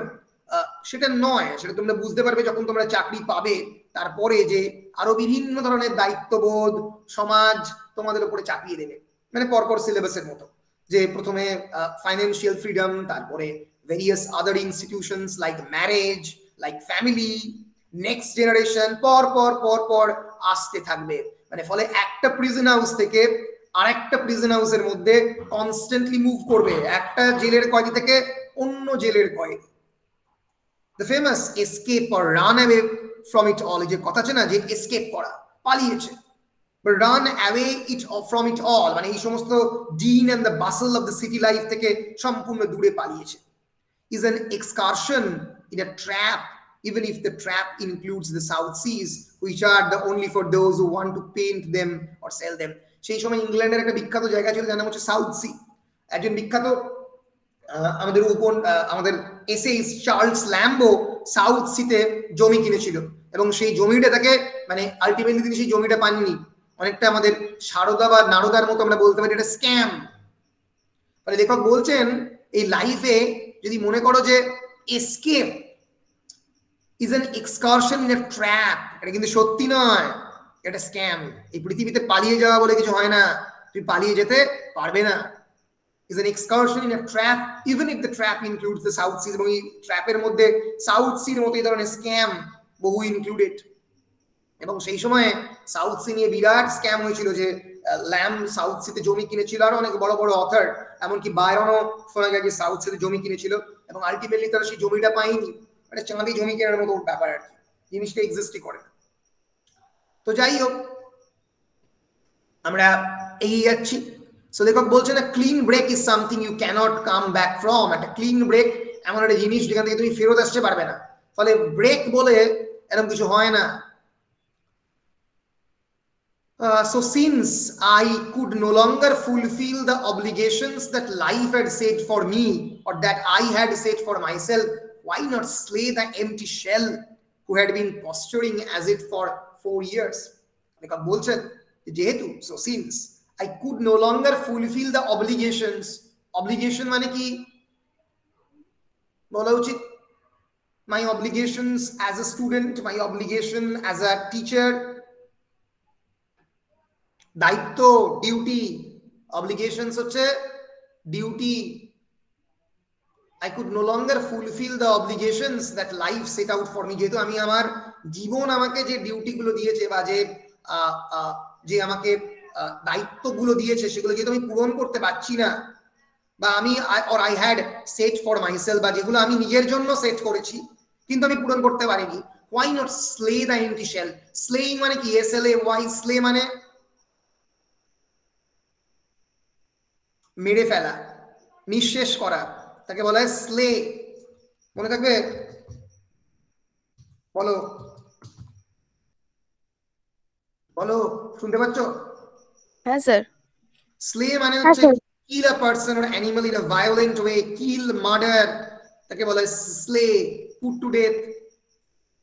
সেটা নয়, সেটা তোমরা বুঝতে পারবে যখন তোমরা চাকরি পাবে, তারপরে যে আরো বিভিন্ন ধরনের দায়িত্ববোধ সমাজ তোমাদের উপরে চাপিয়ে দেবে, মানে পরপর সিলেবাসের মতো, যে প্রথমে ফাইন্যান্সিয়াল ফ্রিডম, তারপরে various other institutions like marriage, like family, next generation, পর পর পর পর আসতে থাকবে। মানে ফলে একটা প্রিজন হাউস থেকে আরেকটা প্রিজন হাউসের মধ্যে কনস্ট্যান্টলি মুভ করবে, একটা জেলের কয়েদি থেকে অন্য জেলের কয়েদি। The famous escape or run away from it all, যে কথা আছে না যে এসকেপ করা, পালিয়েছে, run away it from it all মানে এই সমস্ত dean and the Vasal of the city life থেকে সম্পূর্ণ দূরে পালিয়েছে। Is an excursion in a trap, even if the trap includes the South Seas, which are the only for those who want to paint them or sell them. সেই সময় ইংল্যান্ডের একটা বিখ্যাত জায়গা ছিল যার নাম হচ্ছে সাউথ সি। একজন বিখ্যাত আমাদের এসেইস চার্লস ল্যাম্বো সাউথ সিতে জমি কিনেছিল, এবং সেই জমিটা তাকে মানে আলটিমেটলি তিনি সেই জমিটা পাননি। অনেকটা আমাদের সারদা বা নারদার মতো আমরা বলতে পারি এটা স্ক্যাম। মানে লেখক বলছেন এই লাইফে যদি মনে করো যে escape is an excursion in a trap, এটা কিন্তু সত্যি নয়, এটা স্ক্যাম। এই পৃথিবীতে পালিয়ে যাওয়া বলে কিছু হয় না, তুমি পালিয়ে যেতে পারবে না। is an excursion in a trap even if the trap includes the South Seas, এবং এই ট্র্যাপের মধ্যে সাউথ সির মতো এই ধরনের স্ক্যাম বহু ইনক্লুডেড। এবং সেই সময় সাউথ সি নিয়ে বিরাট স্ক্যাম হয়েছিল, যে ল্যাম্ব সাউথ সিতে জমি কিনেছিল, আর অনেক বড় বড় অথার, এমনকি বায়রনও শোনা যায় যে সাউথ সিতে জমি কিনেছিল, এবং আলটিমেটলি তারা সেই জমিটা পায়নি। মানে চাঁদি জমি কেনার মতো ব্যাপার আর কি, জিনিসটা এক্সিস্টই করে না। তো যাই হোক, আমরা এগিয়ে যাচ্ছি। সো লেখক বলছেন clean break is something you can't come back from. একটা ক্লিন ব্রেক এমন একটা জিনিস যেখান থেকে তুমি ফেরত আসতে পারবে না, ফলে ব্রেক বলে এরকম কিছু হয় না। So since I could no longer fulfill the obligations that life had set for me or that I had set for myself, why not slay the empty shell who had been posturing as it for 4 years? লেখক বলছেন যেহেতু, so since I could no longer fulfill the obligations, obligation মানে কি বলা উচিত? My obligations as a student, my obligation as a teacher, দায়িত্ব, duty. Obligations হচ্ছে duty. I could no longer fulfill the obligations that life set out for me, যেহেতু আমি আমার জীবন আমাকে যে ডিউটিগুলো দিয়েছে বা যে আমাকে দায়িত্বগুলো দিয়েছে সেগুলো যেহেতু আমি পূরণ করতে পারছি না, বা আমি or I had set for myself, বা যেগুলো আমি নিজের জন্য সেট করেছি কিন্তু আমি পূরণ করতে পারিনি, why not slay the empty shell? Slaying মানে কি? SLAY, slay মানে মেরে ফেলা, নিঃশেষ করা, তাকে বলা হয় স্লে। মনে থাকবে? বলো বলো, শুনতে পাচ্ছ? হ্যাঁ স্যার। স্লে মানে হচ্ছে kill a person or animal in a violent way, kill, murder, তাকে বলা হয় slay, put to death.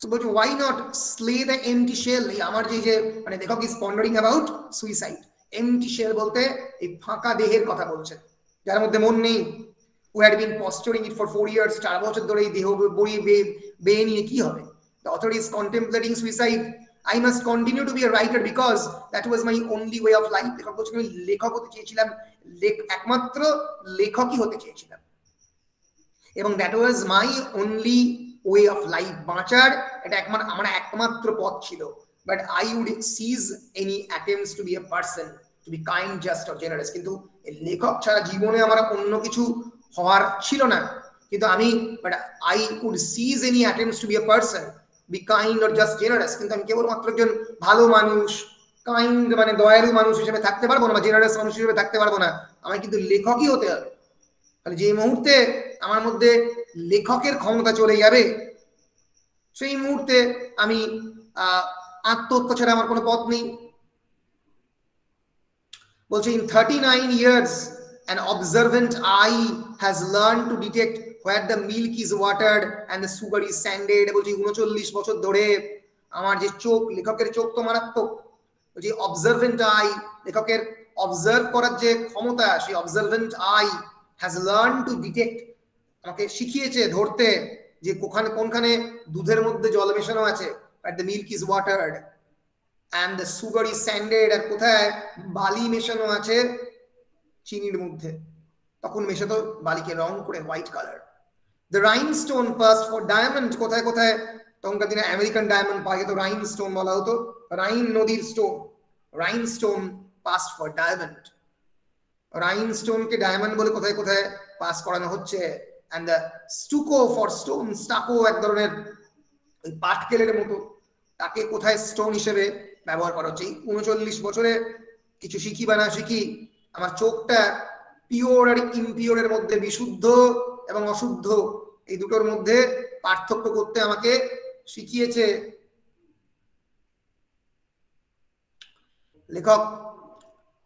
So বলছো why not slay the empty shell? এই আমার যে মানে লেখক is pondering about suicide. Empty shell বলতে এই ফাঁকা দেহের কথা বলছেন, যার মধ্যে মন নেই। who had been posturing it for 4 years, 4 বছর ধরে এই দেহ বই বেয়ে নিয়ে কি হবে? The author is contemplating suicide. I must continue to be a writer because that was my only way of life. লেখক বলছেন আমি লেখক হতে চেয়েছিলাম, একমাত্র লেখকই হতে চেয়েছিলাম, এবং that was my only way of life. বাঁচার এটা আমার একমাত্র পথ ছিল। But I would cease any attempts to be a person, to be kind, just or generous. কিন্তু লেখক ছাড়া জীবনে আমার অন্য কিছু হওয়ার ছিল না। কিন্তু আমি but I would cease any attempts to be a person, be kind or just generous. কিন্তু আমি কেবলমাত্র একজন ভালো মানুষ, কাইন্ড মানে দয়ালু মানুষ হিসেবে থাকতে পারবো না, বা জেনারেস মানুষ হিসেবে থাকতে পারবো না, আমায় কিন্তু লেখকই হতে হবে। তাহলে যে মুহূর্তে আমার মধ্যে লেখকের ক্ষমতা চলে যাবে, সেই মুহূর্তে আমি আত্মহত্যা ছাড়া আমার কোনো পথ নেই। বলছে in 39 years an observant eye has learned to detect where the milk is watered and the sugar is sanded বলছি 39 বছর ধরে আমার যে চোখ লেখকের চোখ তো মারাত্মক বলছি অবজারভেন্ট আই লেখকের অবজার্ভ করার যে ক্ষমতা সেই অবজারভেন্ট I has learn to detect আমাকে শিখিয়েছে ধরতে যে কোনখানে দুধের মধ্যে জল মেশানো আছে and the milk is watered and the sugar is sanded আর কোথায় বালি মেশানো আছে চিনির মধ্যে তখন মেশাতো বালিকে রং করে white colour the rhinestone passed for diamond কোথায় কোথায় তখনকার দিনে আমেরিকান ডায়মন্ড পাওয়া যেত রাইনস্টোন বলা হতো রাইন নদীর stone rhinestone passed for diamond rhinestone K diamond বলে কোথায় কোথায় পাস করানো হচ্ছে and the stucco for stone stucco এক ধরনের ওই পাটকেলের মতো তাকে কোথায় স্টোন হিসেবে ব্যবহার করা হচ্ছে 39 বছরে কিছু শিখি বা না শিখি আমার চোখটা পিওর আর ইমপিওরের মধ্যে বিশুদ্ধ এবং অশুদ্ধ এই দুটোর মধ্যে পার্থক্য করতে আমাকে শিখিয়েছে লেখক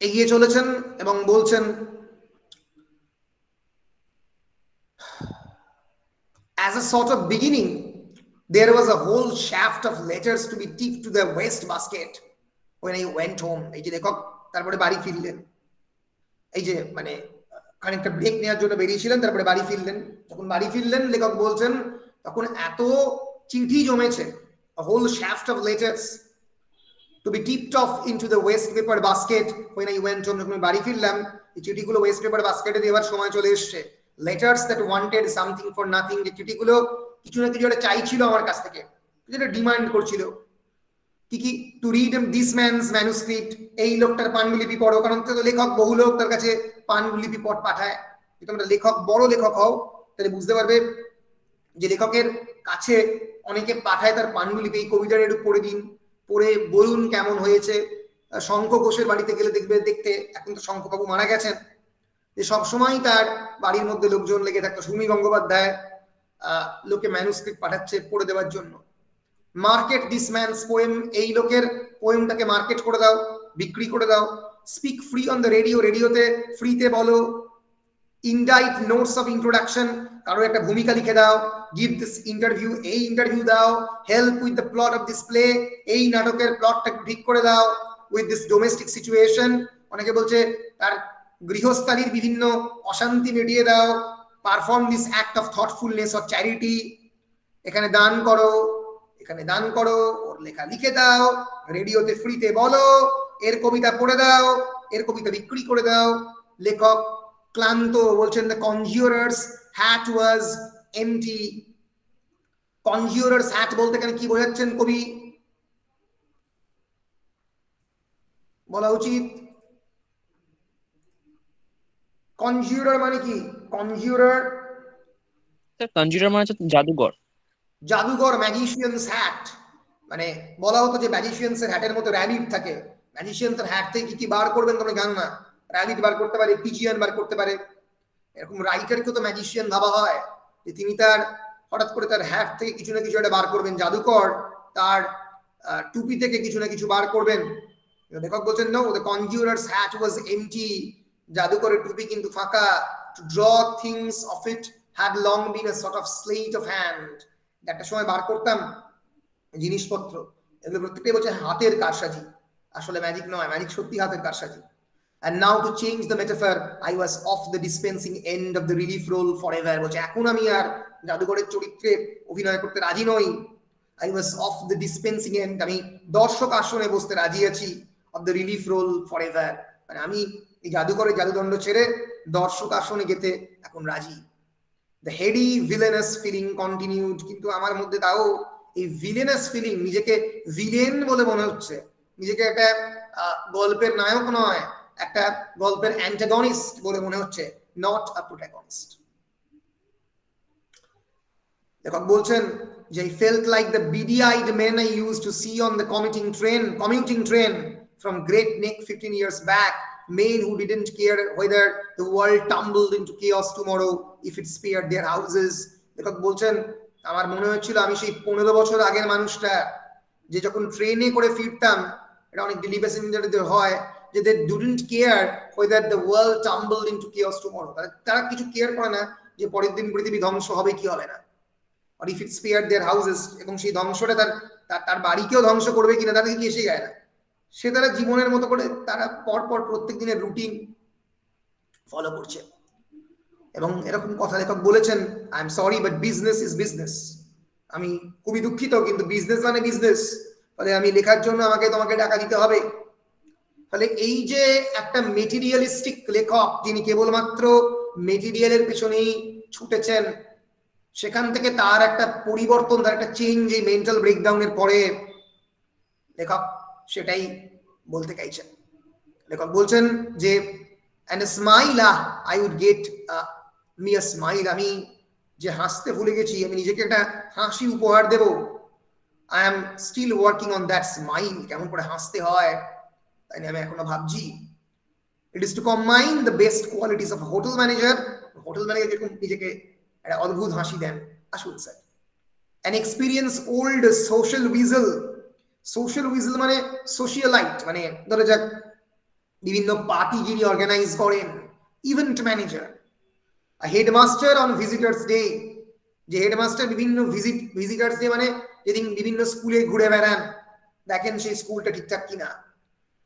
এগিয়ে চলেছেন এবং বলছেন as a sort of beginning there was a whole shaft of letters to be tipped to the waste basket when I went home এই যে লেখক তারপরে বাড়ি ফিরলেন এই যে মানে খানিকটা ব্রেক নেওয়ার জন্য বেরিয়েছিলেন তারপরে বাড়ি ফিরলেন যখন বাড়ি ফিরলেন লেখক বলছেন তখন এত চিঠি জমেছে a whole shaft of letters to be tipped off into the waste paper basket when I went home যখন বাড়ি ফিরলাম এই চিঠিগুলো ওয়েস্ট পেপার বাস্কেটে দেওয়ার সময় চলে এসেছে letters that wanted something for nothing যে চিঠিগুলো কিছু না কিছু একটা চাইছিল আমার কাছ থেকে যেটা ডিমান্ড করছিল কি কি to read this man's manuscript এই লোকটার পাণ্ডুলিপি পড়ো কারণ তো লেখক বহু লোক তার কাছে পাণ্ডুলিপি পড় পাঠায় যদি তোমরা লেখক বড় লেখক হও তাহলে বুঝতে পারবে যে লেখকের কাছে অনেকে পাঠায় তার পাণ্ডুলিপি এই কবিতাটা একটু পড়ে দিন পড়ে বলুন কেমন হয়েছে শঙ্খ ঘোষের বাড়িতে গেলে দেখবে দেখতে এখন তো শঙ্খবাবু মারা গেছেন যে সবসময় তার বাড়ির মধ্যে লোকজন লেগে থাকতো সুমি গঙ্গোপাধ্যায় লোকে ম্যানুস্ক্রিপ্ট পাঠাচ্ছে পড়ে দেওয়ার জন্য মার্কেট দিস ম্যানস পোয়েম এই লোকের পোয়েমটাকে মার্কেট করে দাও বিক্রি করে দাও speak free on the radio রেডিওতে ফ্রিতে বলো ইনডাইট নোটস অফ ইন্ট্রোডাকশন কারো একটা ভূমিকা লিখে দাও গিভ দিস ইন্টারভিউ এই ইন্টারভিউ দাও help with the plot of this play এই নাটকের প্লটটা ঠিক করে দাও উইথ দিস ডোমেস্টিক সিচুয়েশন অনেকে বলছে তার গৃহস্থালীর বিভিন্ন অশান্তি মিটিয়ে দাও perform this act of থটফুলনেস or charity এখানে দান করো ওর লেখা লিখে দাও রেডিওতে ফ্রিতে বলো এর কবিতা পড়ে দাও এর কবিতা বিক্রি করে দাও লেখক ক্লান্ত বলছেন the conjurer's hat was empty conjurer's hat বলতে এখানে কি বোঝাচ্ছেন কবি বলা উচিত কনজিউরার মানে কি কনজিউরার মানে হচ্ছে জাদুঘর জাদুঘর ম্যাজিশিয়ানস হ্যাট মানে বলা হতো যে ম্যাজিশিয়ানস এর হ্যাটের মতো র‍্যাবিট থাকে ম্যাজিশিয়ানস এর হ্যাট থেকে কি কি বার করবেন তোমরা জানো না র‍্যাবিট বার করতে পারে পিজিয়ান বার করতে পারে এরকম রাইটারকে তো ম্যাজিশিয়ান ভাবা হয় যে তিনি তার হঠাৎ করে তার হ্যাট থেকে কিছু না কিছু একটা বার করবেন জাদুকর তার টুপি থেকে কিছু না কিছু বার করবেন লেখক বলছেন no the conjurer's hat was empty জাদুকরের টুপি কিন্তু ফাঁকা to draw things of it had long been a sort of sleight of hand একটা সময় বার করতাম জিনিসপত্র এগুলো প্রত্যেকটাই বলছে হাতের কারসাজি আসলে ম্যাজিক নয় ম্যাজিক সত্যি হাতের কারসাজি and now to change the metaphor I was off the dispensing end of the relief role forever বলছে এখন আমি আর জাদুকরের চরিত্রে অভিনয় করতে রাজি নই I was off the dispensing end আমি দর্শক আসনে বসতে রাজি আছি of the relief role forever মানে আমি এই জাদুকরের জাদুদণ্ড ছেড়ে দর্শক আসনে যেতে এখন রাজি the heady villainous feeling continued কিন্তু আমার মধ্যে তাও এই villainous feeling নিজেকে ভিলেন বলে মনে হচ্ছে নিজেকে একটা গল্পের নায়ক নয় একটা গল্পের অ্যান্টাগনিস্ট বলে মনে হচ্ছে নট আ প্রোটাগনিস্ট লেখক বলছেন যে I felt like the beady-eyed men I used to see on the commuting train from Great Neck 15 years back men who didn't care whether the world tumbled into chaos tomorrow if it spared their houses লেখক বলছেন আমার মনে হচ্ছিল আমি সেই 15 বছর আগের মানুষটা যে যখন ট্রেনে করে ফিরতাম এটা অনেক দিল্লি প্যাসেঞ্জারদের হয় যে they didn't care whether the world tumbled into chaos tomorrow. তারা কিছু কেয়ার করে না যে পরের দিন পৃথিবী ধ্বংস হবে কি হবে না, or if it spared their houses, এবং সেই ধ্বংসটা তার বাড়িকেও ধ্বংস করবে কিনা তাদের কি এসে যায় না। সে তারা জীবনের মতো করে তারা পরপর প্রত্যেক দিনের রুটিন ফলো করছে। এবং এরকম কথা লেখক বলেছেন, I am sorry but business is business. আমি খুবই দুঃখিত কিন্তু বিজনেস মানে বিজনেস, ফলে আমি লেখার জন্য তোমাকে টাকা দিতে হবে। ফলে এই যে একটা মেটেরিয়ালিস্টিক লেখক যিনি কেবলমাত্র মেটেরিয়ালের পেছনেই ছুটেছেন, সেখান থেকে তার একটা পরিবর্তন, তার একটা চেঞ্জ এই মেন্টাল ব্রেকডাউনের পরে লেখক সেটাই বলতে চাইছেন। লেখক বলছেন যে and a smile, I would get me a smile, আমি যে হাসতে ভুলে গেছি, আমি নিজেকে একটা হাসি উপহার দেব। I am still working on that smile, কেমন করে হাসতে হয় তাই আমি এখনো ভাবছি। It is to combine the best qualities of a hotel manager যেরকম নিজেকে একটা অদ্ভুত হাসি দেন, আসুন sir, an experienced old social weasel মানে সোশিয়ালাইট, মানে ধরো যাক বিভিন্ন পার্টিগিরি অর্গানাইজ করেন, event manager, headmaster on visitors day, যে হেডমাস্টার বিভিন্ন ভিজিটার্স ডে মানে যেদিন বিভিন্ন স্কুলে ঘুরে বেড়ান, দেখেন সেই স্কুলটা ঠিকঠাক কিনা।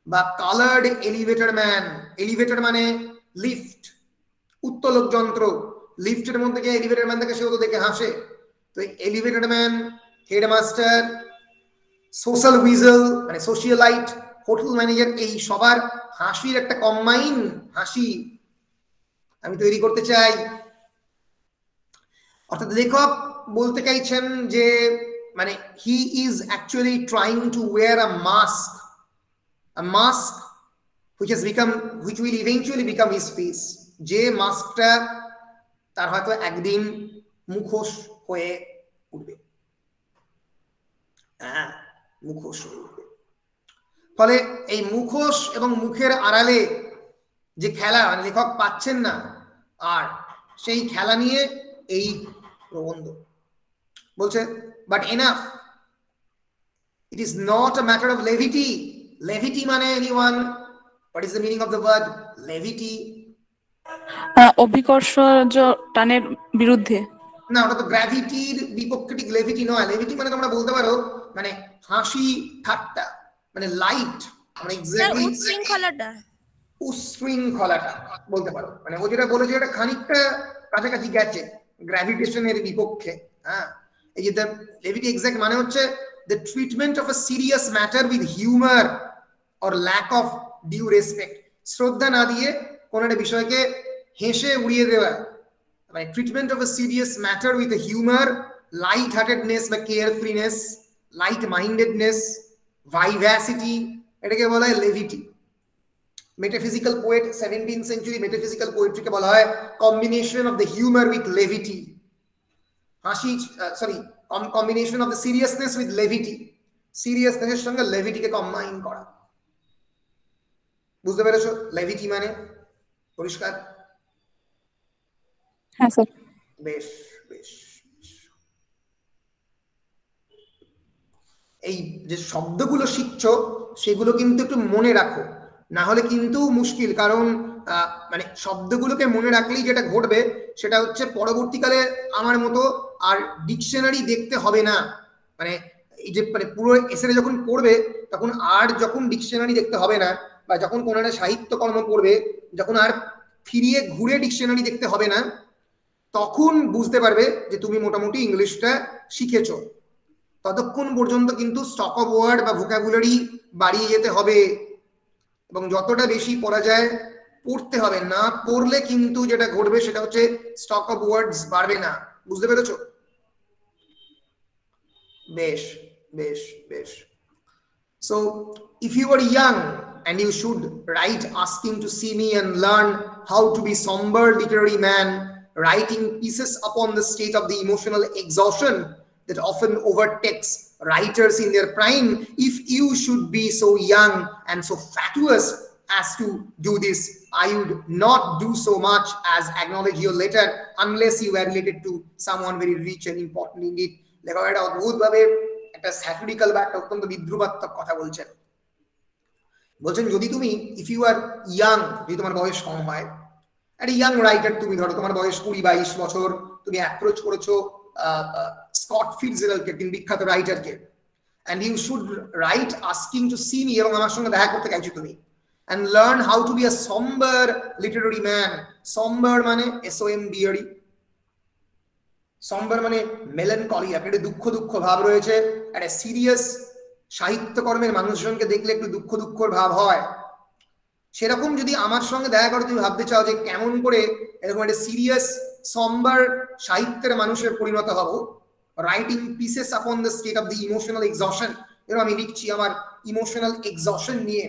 বা কালার্ড এলিভেটর ম্যান, এলিভেটর মানে লিফট, উত্তোলক যন্ত্র, লিফটের মধ্যে গিয়ে এলিভেটর ম্যান থেকে সেও তো দেখে হাসে। তো এলিভেটর ম্যান, হেডমাস্টার, সোশ্যাল উইজেল মানে সোশিয়ালাইট, হোটেল ম্যানেজার, এই সবার হাসির একটা কম্বাইন হাসি আমি তৈরি করতে চাই। অর্থাৎ লেখক বলতে চাইছেন যে মানে he is actually trying to wire a mask which will eventually become his face, যে মাস্কটা তার হয়তো একদিন মুখোশ হয়ে উঠবে। মুখোশ হয়ে উঠবে। ফলে এই মুখোশ এবং মুখের আড়ালে যে খেলা লেখক পাচ্ছেন না, আর সেই খেলা নিয়ে এই প্রবন্ধ বলছে। But enough, it is not a matter of levity. Levity মানে anyone, what is the meaning of the word levity? অভিকর্ষ টানের বিরুদ্ধে না, ওটা তো গ্র্যাভিটির বিপক্ষে, লেভিটি নয়। লেভিটি মানে তোমরা বলতে পারো মানে হাসি ঠাট্টা, মানে লাইট, মানে এক্স্যাক্টলি উশৃঙ্খলাটা বলতে পারো। মানে ও যেটা বলেছে এটা খানিকটা কাছাকাছি গেছে গ্র্যাভিটেশনের বিপক্ষে। হ্যাঁ, এই যে লেভিটি এক্স্যাক্ট মানে হচ্ছে the treatment of a serious matter with humor or lack of due respect, শ্রদ্ধা না দিয়ে কোন একটা বিষয়কে হেসে উড়িয়ে দেওয়া, মানে treatment of a serious matter with a humor, light heartedness বা carefreeness, light mindedness, vivacity, এটাকে বলা হয় levity. Metaphysical poet, 17th century metaphysical পোয়েট্রিকে বলা হয় combination of the humour with levity. হাসি combination of the seriousness with levity, সিরিয়াসনেসের সঙ্গে লেভিটিকে কম্বাইন করা। বুঝতে পেরেছো লেভিটি মানে? পরিষ্কার? হ্যাঁ স্যার। বেশ বেশ। এই যে শব্দগুলো শিখছো সেগুলো কিন্তু একটু মনে রাখো, না হলে কিন্তু মুশকিল। কারণ মানে শব্দগুলোকে মনে রাখলেই যেটা ঘটবে সেটা হচ্ছে পরবর্তীকালে আমার মতো আর ডিকশনারি দেখতে হবে না। মানে এই যে মানে পুরো এসে যখন পড়বে তখন আর যখন ডিকশনারি দেখতে হবে না, বা যখন কোনো একটা সাহিত্যকর্ম পড়বে যখন আর ফিরিয়ে ঘুরে ডিকশনারি দেখতে হবে না, তখন বুঝতে পারবে যে তুমি মোটামুটি ইংলিশটা শিখেছো। ততক্ষণ পর্যন্ত কিন্তু স্টক অফ ওয়ার্ড বা ভোকাবুলারি বাড়িয়ে যেতে হবে, এবং যতটা বেশি পড়া যায় পড়তে হবে। না পড়লে কিন্তু যেটা ঘটবে সেটা হচ্ছে স্টক অফ ওয়ার্ডস বাড়বে না। বুঝতে পেরেছো? বেশ বেশ বেশ। So if you are young and you should write asking to see me and learn how to be somber literary man, writing pieces upon the state of the emotional exhaustion that often overtakes writers in their prime, if you should be so young and so fatuous as to do this, I would not do so much as acknowledge your letter unless you are related to someone very rich and important indeed. লেখক একটা অদ্ভুত ভাবে একটা স্যাটিরিক্যাল বা একটা অত্যন্ত বিদ্রুপাত্মক কথা বলছেন বলছেন যদি তুমি ইফ ইউ আর ইয়াং, যদি তোমার বয়স কম হয়, একটা ইয়াং রাইটার, তুমি ধরো তোমার বয়স 20-22 বছর, তুমি অ্যাপ্রোচ করেছো স্কট ফিটজেরাল্ডকে, একজন বিখ্যাত রাইটারকে, and you should write asking to see me, এবং আমার সঙ্গে দেখা করতে চাইছো তুমি, and learn how to be a somber literary man. somber মানে SOMBRE, somber মানে melancholy, একটা দুঃখ দুঃখ ভাব রয়েছে, একটা সিরিয়াস সাহিত্যকর্মের মানুষজনকে দেখলে একটু দুঃখ দুঃখর ভাব হয়। সেরকম যদি আমার সঙ্গে দেখা করো, তুমি ভাবতে চাও যে কেমন করে এরকম একটা সিরিয়াস somber সাহিত্যের মানুষের পরিণত হব, writing pieces upon the state of the emotional exhaustion, এরকম আমি লিখছি আমার ইমোশনাল এক্সশন নিয়ে,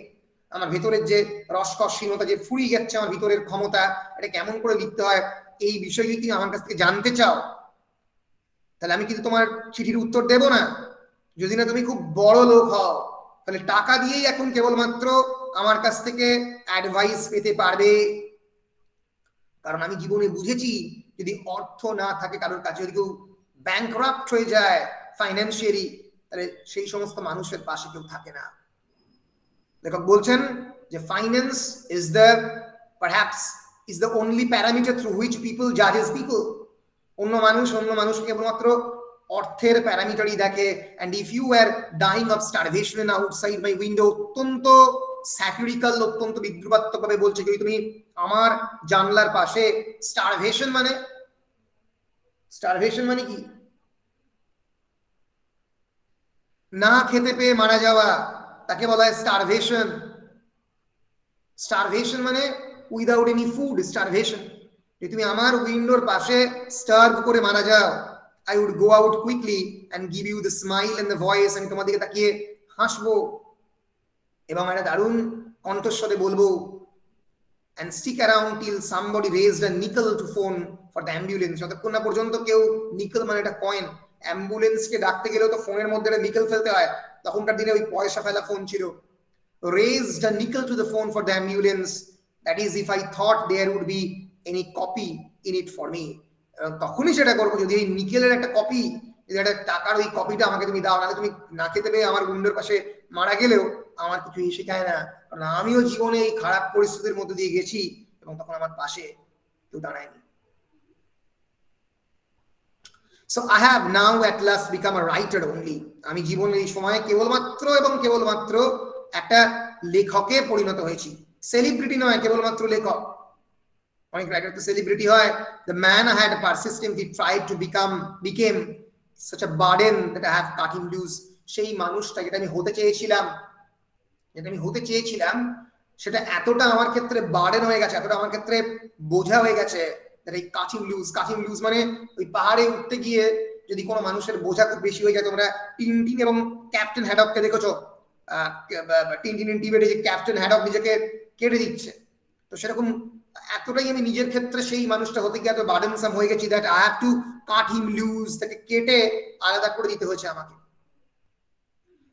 আমার ভেতরের যে রসকসহীনতা, যে ফুরিয়ে যাচ্ছে আমার ভিতরের ক্ষমতা, এটা কেমন করে লিখতে হয়, এই বিষয় যদি তুমি আমার কাছ থেকে জানতে চাও, তাহলে আমি কিন্তু তোমার চিঠির উত্তর দেব না। যদি না তুমি খুব বড় লোক হও, তাহলে টাকা দিয়েই এখন কেবলমাত্র আমার কাছ থেকে অ্যাডভাইস পেতে পারবে। কারণ আমি জীবনে বুঝেছি, যদি অর্থ না থাকে কারোর কাছে, যদি কেউ ব্যাংকরাপ্ট হয়ে যায় ফাইন্যান্সিয়ালি, তাহলে সেই সমস্ত মানুষের পাশে কেউ থাকে না। লেখক বলছেন যে finance is the perhaps is the only parameter through which people জাজেস পিপল। অন্য মানুষকে কেবলমাত্র অর্থের প্যারামিটারই দেখে। And if you are dying of starvation outside my window, অত্যন্ত স্যাটিরিক্যাল, অত্যন্ত বিদ্রুপাত্মক ভাবে বলছে, যদি তুমি আমার জানলার পাশে, স্টারভেশন মানে কি? না খেতে পেয়ে মারা যাওয়া, তাকে বলা হয় স্টারভেশন। স্টারভেশন মানে উইদাউট এনি ফুড, স্টারভেশন। যদি তুমি আমার উইন্ডোর পাশে স্টার্ভ করে মারা যাও, I would go out quickly and give you the smile and the voice, আমি তোমার দিকে তাকিয়ে হাসবো এবং একটা দারুণ কণ্ঠস্বরে বলবো, and stick around till somebody raised a nickel to phone for the ambulance, যতক্ষণ না পর্যন্ত কেউ, নিকেল মানে একটা কয়েন, অ্যাম্বুলেন্সকে ডাকতে গেলেও তো ফোনের মধ্যে নিকেল ফেলতে হয়, তখনকার দিনে ওই পয়সা ফেলা ফোন ছিল। raised a nickel to the phone for the ambulance, that is if I thought there would be any copy in it for me, তখনই সেটা করবো যদি এই নিকেলের একটা কপি, একটা টাকার ওই কপিটা আমাকে তুমি দাও, নাহলে তুমি না খেতে পেয়ে আমার উইন্ডোর পাশে মারা গেলেও আমার কিছু শেখায় না, কারণ আমিও জীবনে এই খারাপ পরিস্থিতির মধ্যে দিয়ে গেছি এবং তখন আমার পাশে কেউ দাঁড়ায়নি। So I have now at last become a writer only, আমি জীবনের এই সময়ে কেবলমাত্র এবং কেবলমাত্র একটা লেখকে পরিণত হয়েছি, সেলিব্রিটি নয়, কেবলমাত্র লেখক। অনেক রাইটার তো সেলিব্রিটি হয়। The man I had persistently tried to became such a burden that I have cut him loose, সেই মানুষটা যেটা আমি হতে চেয়েছিলাম, সেটা এতটা আমার ক্ষেত্রে বার্ডেন হয়ে গেছে, এতটা আমার ক্ষেত্রে বোঝা হয়ে গেছে, that I cut him loose. cut him loose মানে ওই পাহাড়ে উঠতে গিয়ে যদি কোনো মানুষের বোঝা খুব বেশি হয়ে যায়, তোমরা টিনটিন এবং ক্যাপ্টেন হ্যাডককে দেখেছো, টিনটিন টিভিতে যে ক্যাপ্টেন হ্যাডক নিজেকে কেটে দিচ্ছে, তো সেরকম এতটাই আমি নিজের ক্ষেত্রে সেই মানুষটা হতে গিয়ে এত বার্ডেনসাম হয়ে গেছি that I have to cut him loose, তাকে কেটে আলাদা করে দিতে হয়েছে আমাকে।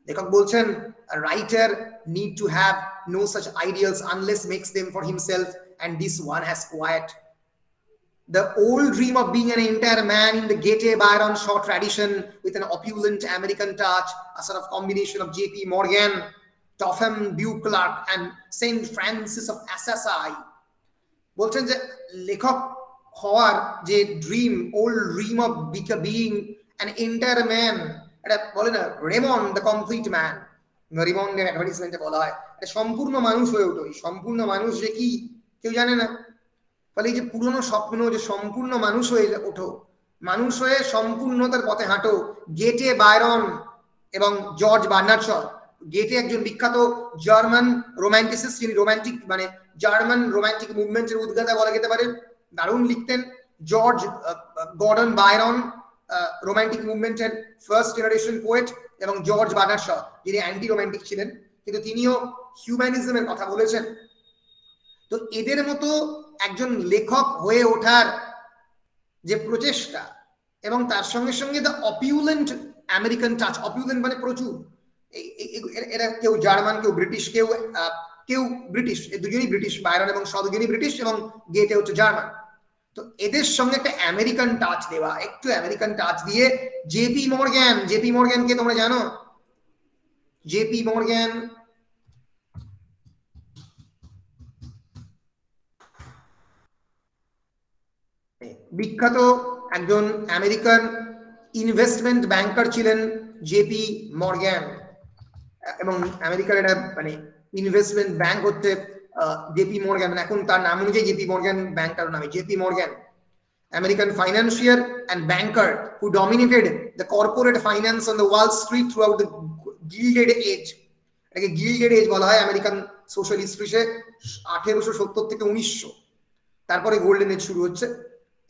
লেখক বলছেন a writer need to have no such ideals unless makes them for himself, and this one has quiet. The old dream of being an entire man in the Gete Byron Shaw tradition with an opulent American touch, a sort of combination of J.P. Morgan, Topham Beauclerk and St. Francis of Assisi. বলছেন যে লেখক হওয়ার যে dream, old dream of being an entire man, এটা বলে না Raymond the complete man, রেমন্ডের অ্যাডভার্টাইজমেন্টে বলা হয় এটা সম্পূর্ণ মানুষ হয়ে ওঠো। এই সম্পূর্ণ মানুষ যে কি কেউ জানে না। ফলে এই যে পুরনো স্বপ্ন যে সম্পূর্ণ মানুষ হয়ে ওঠো, মানুষ হয়ে সম্পূর্ণতার পথে হাঁটো। গেটে বায়রন এবং জর্জ বার্নার্ড শ, গেটে একজন বিখ্যাত জার্মান রোম্যান্টিসিস্ট, যিনি রোম্যান্টিক মানে জার্মান রোম্যান্টিক মুভমেন্টের উদ্গাতা বলা যেতে পারে, দারুণ লিখতেন। জর্জ গর্ডন বায়রন রোম্যান্টিক মুভমেন্টের ফার্স্ট জেনারেশন পোয়েট, এবং জর্জ বার্নার্ড শ যিনি অ্যান্টি রোম্যান্টিক ছিলেন, কিন্তু তিনিও হিউম্যানিজমের কথা বলেছেন। তো এদের মতো একজন লেখক হয়ে ওঠার যে প্রচেষ্টা, এবং তার সঙ্গে সঙ্গে দ্য অপিউলেন্ট আমেরিকান টাচ, অপিউলেন্ট মানে প্রচুর, এরা কেউ জার্মান, কেউ ব্রিটিশ, কেউ ব্রিটিশ, দুজনই ব্রিটিশ, বায়রন এবং শ দুজনই ব্রিটিশ, এবং গেটে হচ্ছে জার্মান। তো এদের সঙ্গে একটা আমেরিকান টাচ দেওয়া, একটু আমেরিকান টাচ দিয়ে জেপি মর্গ্যানকে তোমরা জানো? জেপি মর্গ্যান বিখ্যাত একজন আমেরিকান ইনভেস্টমেন্ট ব্যাংকার ছিলেন জেপি মর্গ্যান, এবং আমেরিকার একটা মানে ইনভেস্টমেন্ট ব্যাংক হচ্ছে জেপি মর্গ্যান, এখন তার নাম অনুযায়ী জেপি মর্গ্যান ব্যাংক তার নামে JP Morgan, American financier and banker who dominated the corporate finance on the Wall Street throughout the Gilded Age. এটাকে গিল্ডেড এজ বলা হয় আমেরিকান সোশ্যাল হিস্ট্রিতে 1870 থেকে 1900, তারপরে গোল্ডেন এজ শুরু হচ্ছে।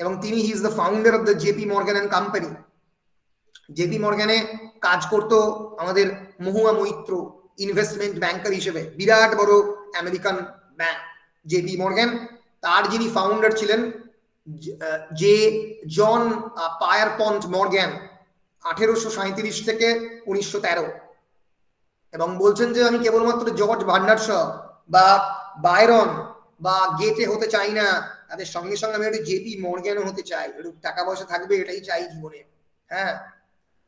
এবং তিনি he is the founder of the JP Morgan and company. JP মর্গ্যানে কাজ করতো আমাদের মহুয়া মৈত্র ইনভেস্টমেন্ট ব্যাংকার হিসেবে, বিরাট বড় আমেরিকান ব্যাংক জেপি মর্গ্যান। তার যিনি ফাউন্ডার ছিলেন যে জন পায়ারপন্ট মর্গ্যান 1837 থেকে 1913, এবং বলছেন যে আমি কেবলমাত্র জর্জ বার্নার্ড শ বা বায়রন বা গেটে হতে চাই না, তাদের সঙ্গে সঙ্গে আমি একটু জেপি মর্গ্যানও হতে চাই, একটু টাকা পয়সা থাকবে এটাই চাই জীবনে। হ্যাঁ,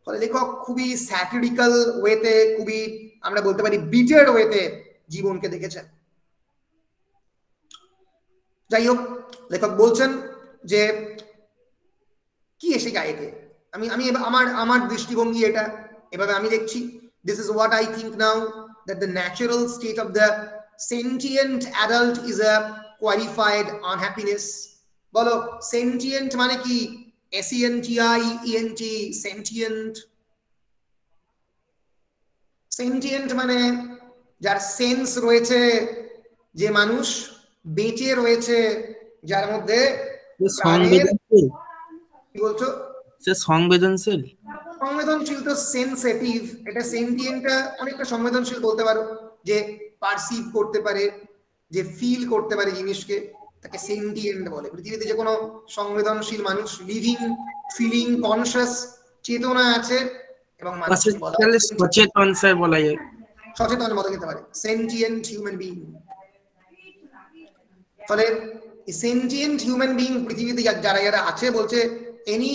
ফলে লেখক খুবই স্যাটিরিক্যাল ওয়েতে, খুবই আমরা বলতে পারি বিটার ওয়েতে জীবনকে দেখেছেন। যাই হোক, লেখক বলছেন যে কি এসে গায়েকে আমি আমি আমার দৃষ্টিভঙ্গি এটা, এভাবে আমি দেখছি। This is what I think now, that the natural state of the sentient adult is a qualified unhappiness. বলো sentient মানে কি? SENTIENT, sentient। sentient মানে যার সেন্স রয়েছে, যে মানুষ বেঁচে রয়েছে, যার মধ্যে সংবেদনশীল। কি বলছো? সে সংবেদনশীল। সংবেদনশীল তো সেন্সিটিভ, এটা সেন্টিয়েন্টটা অনেকটা সংবেদনশীল বলতে পারো, যে পারসিভ করতে পারে, যে ফিল করতে পারে জিনিসকে, তাকে সেন্টিয়েন্ট বলে। পৃথিবীতে যে কোনো সংবেদনশীল মানুষ, লিভিং, ফিলিং, কনসিয়াস, চেতনা আছে, এবং মানুষকে বলা হয় সচেতন, স্যার বলা যায়, সচেতন বলা যেতে পারে, সেন্টিয়েন্ট হিউম্যান বিইং। ফলে সেন্টিয়েন্ট হিউম্যান বিইং পৃথিবীতে যারা যারা আছে, বলছে any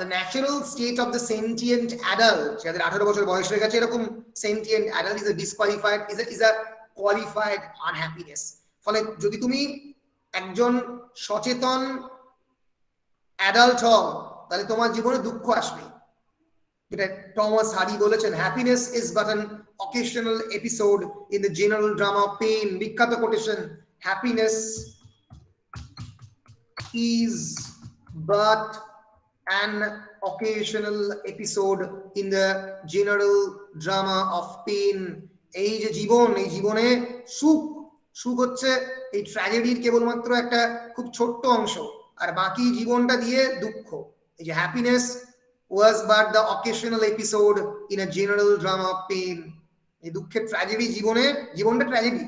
the natural state of the sentient adult, যাদের 18 বছর বয়স হয়ে গেছে, এরকম sentient adult is a disqualified, is a qualified unhappiness। ফলে যদি তুমি একজন সচেতন অ্যাডাল্ট হও, তাহলে তোমার জীবনে দুঃখ আসবে। যেটা টমাস হারি বলেছেন, happiness is but an occasional episode in the general drama of pain. বিখ্যাত quotation, happiness is but an occasional episode in the general drama of pain। এই যে জীবন, এই জীবনে সুখ হচ্ছে এই ট্র্যাজেডির কেবলমাত্র একটা খুব ছোট্ট অংশ, আর বাকি জীবনটা দিয়ে দুঃখ। এই যে happiness was but the occasional episode in a general drama of pain। এই দুঃখের ট্র্যাজেডি জীবনটা ট্র্যাজেডি,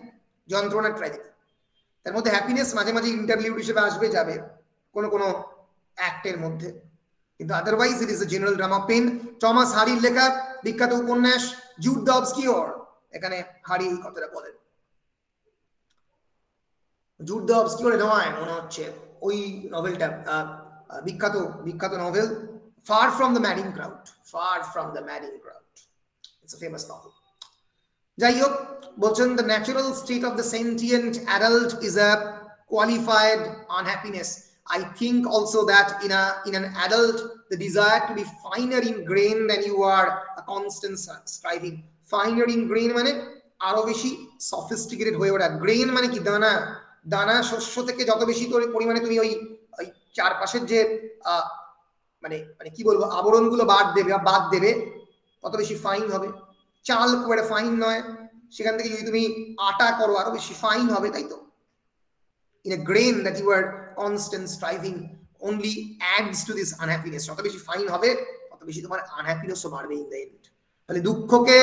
যন্ত্রণার ট্র্যাজেডি। তার মধ্যে হ্যাপিনেস মাঝে মাঝে ইন্টারলিউড হিসেবে আসবে যাবে কোনো অ্যাক্টের মধ্যে, কিন্তু otherwise it is a general drama pain. Thomas হারির লেখা বিখ্যাত উপন্যাস জুড দ্য অবস্কিওর, এখানে হারি এই কথাটা বলেন। জুড দ্য অবস্কিওর নয়, মনে হচ্ছে ওই নভেলটা, বিখ্যাত novel far from the madding crowd, far from the madding crowd, it's a famous novel. যাই হোক, বলছেন the natural state of the sentient adult is a qualified unhappiness। I think also that in an adult, the desire to be finer in grain than you are a constant striving। Finer in grain মানে আরো বেশি sophisticated হয়ে ওঠা। Grain মানে কি? দানা শস্য থেকে যত বেশি পরিমাণে তুমি ওই চারপাশের যে মানে কি বলবো আবরণগুলো বাদ দেবে, তত বেশি ফাইন হবে। চাল খুব একটা ফাইন নয়, সেখান থেকে যদি তুমি আটা করো আরো বেশি ফাইন হবে, তাই তো? In a grain that you are constant striving only adds to this unhappiness। যত বেশি ফাইন হবে, তত বেশি তোমার আনহ্যাপিনেসও বাড়বে ইন দ্য এন্ড। তাহলে দুঃখকে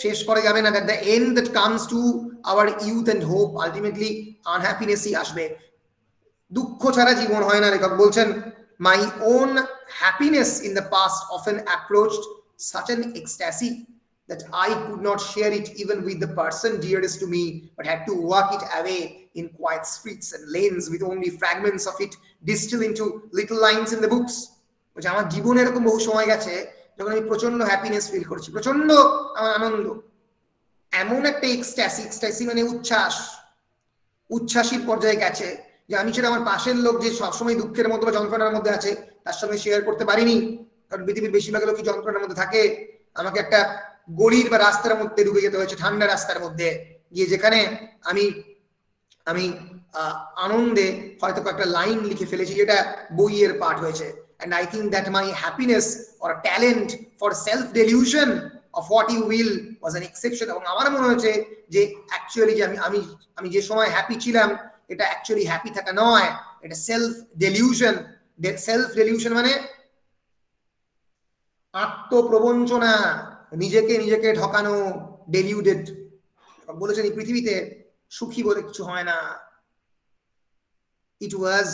শেষ করা যাবে না। at the end that comes to our youth and hope, ultimately unhappinessই আসবে। দুঃখ ছাড়া জীবন হয় না। লেখক বলছেন, my own happiness in the past often approached such an ecstasy that I could not share it even with the person dearest to me, but had to walk it away in quiet streets and lanes with only fragments of it distilled into little lines in the books। বলছে আমার জীবনে এরকম বহু সময় গেছে যখন আমি প্রচন্ড হ্যাপিনেস ফিল করছি, প্রচন্ড আমার আনন্দ, এমন একটা এক্সট্যাসি মানে উচ্ছ্বাসীর পর্যায়ে গেছে যে আমি সেটা আমার পাশের লোক যে সবসময় দুঃখের মধ্যে বা যন্ত্রণার মধ্যে আছে তার সঙ্গে শেয়ার করতে পারিনি, কারণ পৃথিবীর বেশিরভাগ লোকই যন্ত্রণার মধ্যে থাকে। আমাকে একটা গলির বা রাস্তার মধ্যে ঢুকে যেতে হয়েছে, ঠান্ডা রাস্তার মধ্যে গিয়ে, যেখানে আমি আমি আনন্দে হয়তো একটা লাইন লিখে ফেলেছি যেটা বইয়ের পাঠ হয়েছে। and I think that my happiness or talent for self delusion of what you will was an exception। এবং আমার মনে হয়েছে যে অ্যাকচুয়ালি যে আমি আমি যে সময় হ্যাপি ছিলাম এটা অ্যাকচুয়ালি হ্যাপি থাকা নয়, এটা সেলফ ডেলিউশন। সেলফ ডেলিউশন মানে আত্মপ্রবঞ্চনা, নিজেকে ঢকানো, ডেলিউডেড। বলেছেন এই পৃথিবীতে সুখী বলে কিছু হয় না। It was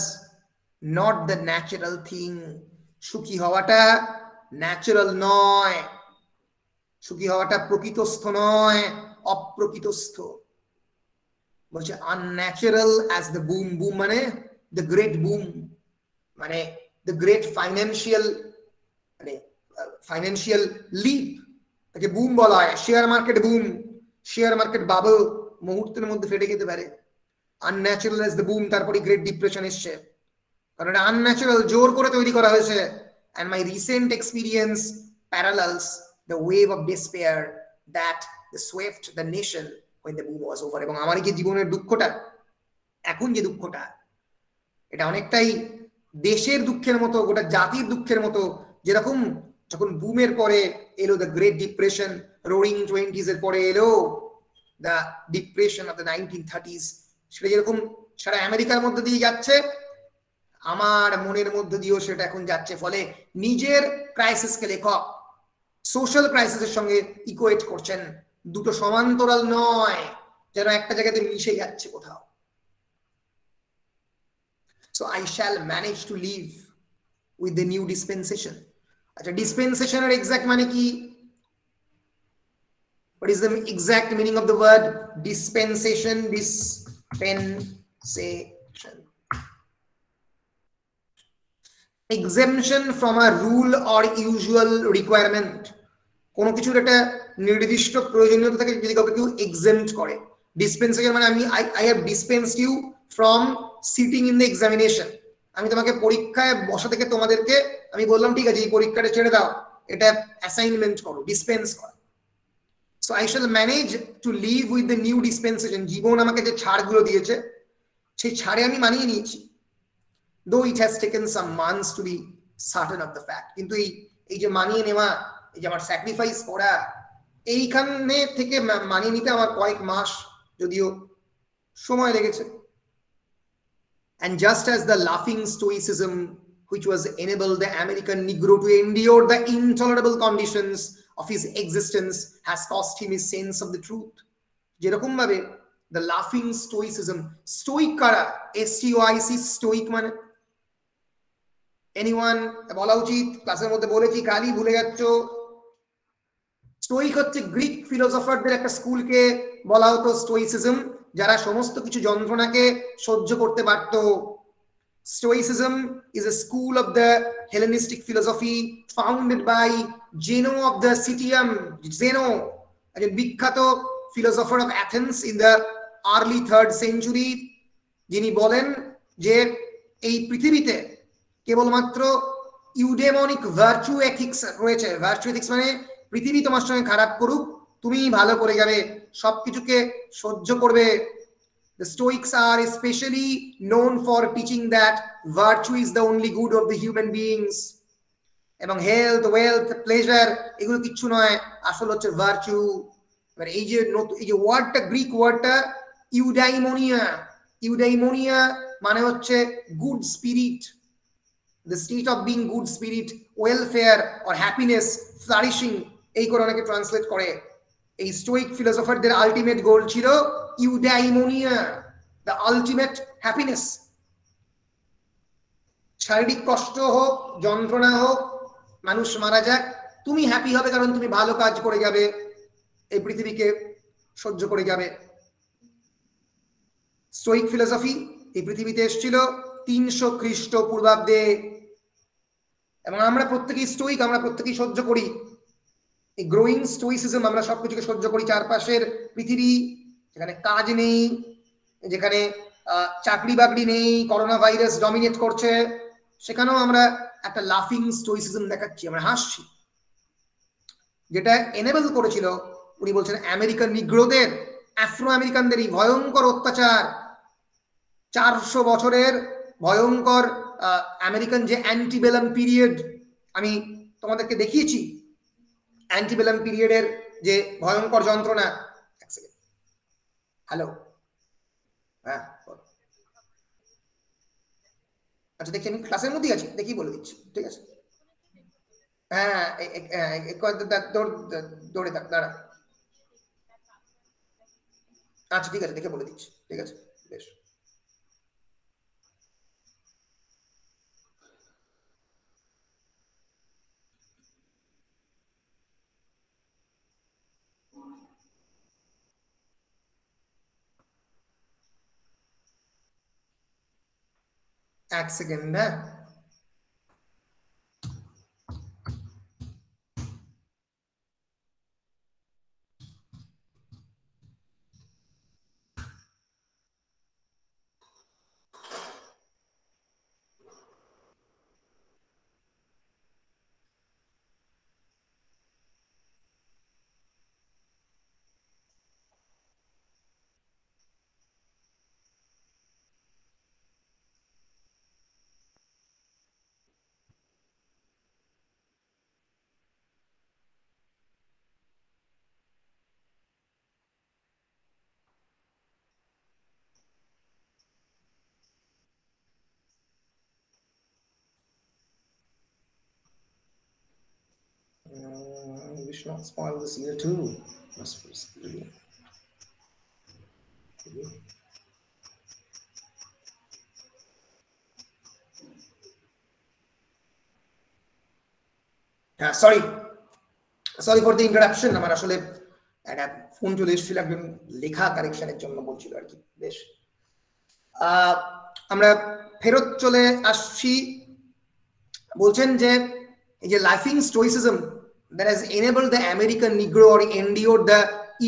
not the natural thing। সুখী হওয়াটা ন্যাচারাল নয়, সুখী হওয়াটা প্রকৃতস্থ নয়, অপ্রকৃতস্থ। বলছে unnatural as the boom। boom মানে the great boom, মানে the great financial মানে ফাইন্যান্সিয়াল লিপ, তাকে বুম বলা হয়। Share market broom, share market bubble মুহূর্তের মধ্যে ফেটে যেতে পারে। আনন্যাচারাল এজ দ্য বুম, তারপরে গ্রেট ডিপ্রেশন এসছে, কারণ এটা আনন্যাচারাল, জোর করে তৈরি করা হয়েছে। and my recent experience parallels the wave of despair that swept the nation when the boom was over। এবং আমার এই যে জীবনের দুঃখটা, এখন যে দুঃখটা, এটা অনেকটাই দেশের দুঃখের মতো, গোটা জাতির দুঃখের মতো। যেরকম যখন বুমের পরে এলো the great depression, roaring 20s এর পরে এলো the depression of the 1930s, সেটা যেরকম সারা আমেরিকার মধ্যে দিয়ে যাচ্ছে, আমার মনের মধ্যে দিয়েও সেটা এখন যাচ্ছে। ফলে নিজের ক্রাইসিসকে লেখক সোশ্যাল ক্রাইসিসের সঙ্গে ইকুয়েট করছেন। দুটো সমান্তরাল নয়, যেন একটা জায়গাতে মিশে যাচ্ছে কোথাও। So I shall manage to live with the new dispensation। আচ্ছা, ডিসপেন্সেশনের এক্সাক্ট মানে কি? What is the exact meaning of the word dispensation? Dispensation, exemption from a rule or usual requirement। কোনো কিছুর একটা নির্দিষ্ট প্রয়োজনীয়তা থেকে যদি কাউকে কেউ এক্সেম্পট করে। ডিসপেন্সেশন মানে I have dispensed you from sitting in the examination। আমি তোমাকে পরীক্ষায় বসা থেকে তোমাদেরকে আমি বললাম ঠিক আছে এই পরীক্ষাটা ছেড়ে দাও, এটা অ্যাসাইনমেন্ট করো, ডিসপেন্স করো। So I shall manage to live with the new dispensation। জীবন আমাকে যে ছাড়গুলো দিয়েছে সেই ছাড়ে আমি মানিয়ে নিয়েছি। though it has taken some months to be certain of the fact। কিন্তু এই যে মানিয়ে নেওয়া, এই যে আমার স্যাক্রিফাইস করা, এইখানে থেকে মানিয়ে নিতে আমার কয়েক মাস যদিও সময় লেগেছে। And just as the laughing stoicism which was enabled the American Negro to endure the intolerable conditions of his existence has cost him his sense of the truth, যেরকম ভাবে the laughing stoicism, stoic কারা, STOIC, stoic মানে anyone বলা উচিত, ক্লাসের মধ্যে বলেছি কালি ভুলে যাচ্ছ। স্টোইক হচ্ছে গ্রিক ফিলোসফারদের একটা স্কুলকে বলা হতো স্টোইসিজম, যারা সমস্ত কিছু যন্ত্রণাকে সহ্য করতে পারত। Stoicism is a school of the Hellenistic philosophy founded by Zeno of the Citium। Zeno, একজন বিখ্যাত philosopher of Athens in the early 3rd century, যিনি বলেন যে এই পৃথিবীতে কেবলমাত্র ইউডেমনিক ভার্চু এথিক্স রয়েছে। ভার্চু এথিক্স মানে পৃথিবী তোমার সঙ্গে খারাপ করুক, তুমি ভালো করে যাবে, সবকিছুকে সহ্য করবে। The Stoics are especially known for teaching that virtue is the only good of the human beings। এবং হেলথ, ওয়েলথ, প্লেজার এগুলো কিচ্ছু নয়, আসল হচ্ছে ভার্চু। এবার এই যে ওয়ার্ডটা, গ্রিক ওয়ার্ডটা ইউডাইমোনিয়া। ইউডাইমোনিয়া মানে হচ্ছে good spirit, the state of being good spirit, welfare or happiness, flourishing, এই করে অনেকে ট্রান্সলেট করে। এই স্টোইক ফিলোসফারদের আলটিমেট গোল ছিল ইউডাইমোনিয়া, the ultimate happiness। শারীরিক কষ্ট হোক, যন্ত্রণা হোক, মানুষ মারা যাক, তুমি হ্যাপি হবে কারণ তুমি ভালো কাজ করে যাবে, এই পৃথিবীকে সহ্য করে যাবে। স্টোইক ফিলোসফি এই পৃথিবীতে এসেছিল 300 খ্রিস্টপূর্বাব্দে, এবং আমরা প্রত্যেকেই স্টোইক, আমরা প্রত্যেকেই সহ্য করি এই গ্রোয়িং স্টোইসিজম। আমরা সবকিছুকে সহ্য করি। চারপাশের পৃথিবী যেখানে কাজ নেই, যেখানে চাকরি বাকরি নেই, করোনা ভাইরাস ডমিনেট করছে, সেখানেও আমরা একটা লাফিং স্টোইসিজম দেখাচ্ছি, আমরা হাসছি। যেটা এনেবল করেছিল, উনি বলছেন আমেরিকান নিগ্রোদের, আফ্রো আমেরিকানদের এই ভয়ঙ্কর অত্যাচার, 400 বছরের ভয়ঙ্কর আমেরিকান যে অ্যান্টিবেলাম পিরিয়ড, আমি তোমাদেরকে দেখিয়েছি অ্যান্টিবেলাম পিরিয়ডের যে ভয়ঙ্কর যন্ত্রণা। হ্যালো, হ্যাঁ আচ্ছা দেখি, আমি ক্লাসের মধ্যেই আছি, দেখি বলে দিচ্ছি, ঠিক আছে? হ্যাঁ দৌড়ে থাক, দাঁড়া। আচ্ছা ঠিক আছে, দেখে বলে দিচ্ছি, ঠিক আছে, বেশ। এক সেকেন্ড, হ্যাঁ। We should not spoil this year too. Must be really. Sorry for the interruption. আমার আসলে একটা ফোন চলে এসেছিল, একজন লেখা কারেকশনের জন্য বলছিল আর কি। বেশ, আমরা ফেরত চলে আসছি। বলছেন যে এই যে লাফিং stoicism that has enabled the American Negro or endured the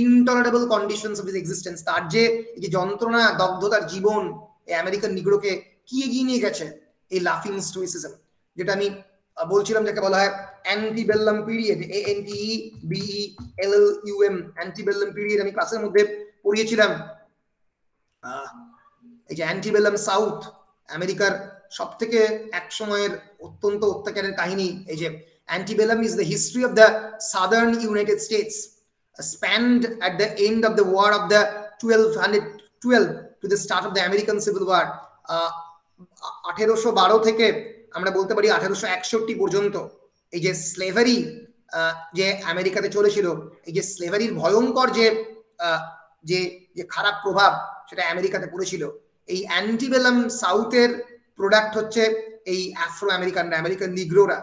intolerable conditions of his existence, তার যে এই যে যন্ত্রণা দগ্ধতার জীবন এই আমেরিকান নিগ্রোকে কি এগিয়ে নিয়ে গেছে এই লাফিং স্টোইসিজম, যেটা আমি বলছিলাম যাকে বলা হয় অ্যান্টিবেলাম পিরিয়ড, ANTEBELLUM অ্যান্টিবেলাম পিরিয়ড। আমি ক্লাসের মধ্যে পড়িয়েছিলাম এই যে অ্যান্টিবেলাম সাউথ আমেরিকার সব থেকে এক সময়ের অত্যন্ত অত্যাচারের কাহিনী। এই যে antebellum is the history of the southern United States, spanned at the end of the war of the 1212 to the start of the American Civil War. 1812 থেকে আমরা বলতে পারি 1861 পর্যন্ত এই যে স্লেভারি যে আমেরিকাতে চলেছিল, এই যে স্লেভারির ভয়ঙ্কর যে যে যে খারাপ প্রভাব সেটা আমেরিকাতে পড়েছিল। এই অ্যান্টিবেলাম সাউথের প্রোডাক্ট হচ্ছে এই আফ্রো আমেরিকানরা, আমেরিকান নিগ্রোরা।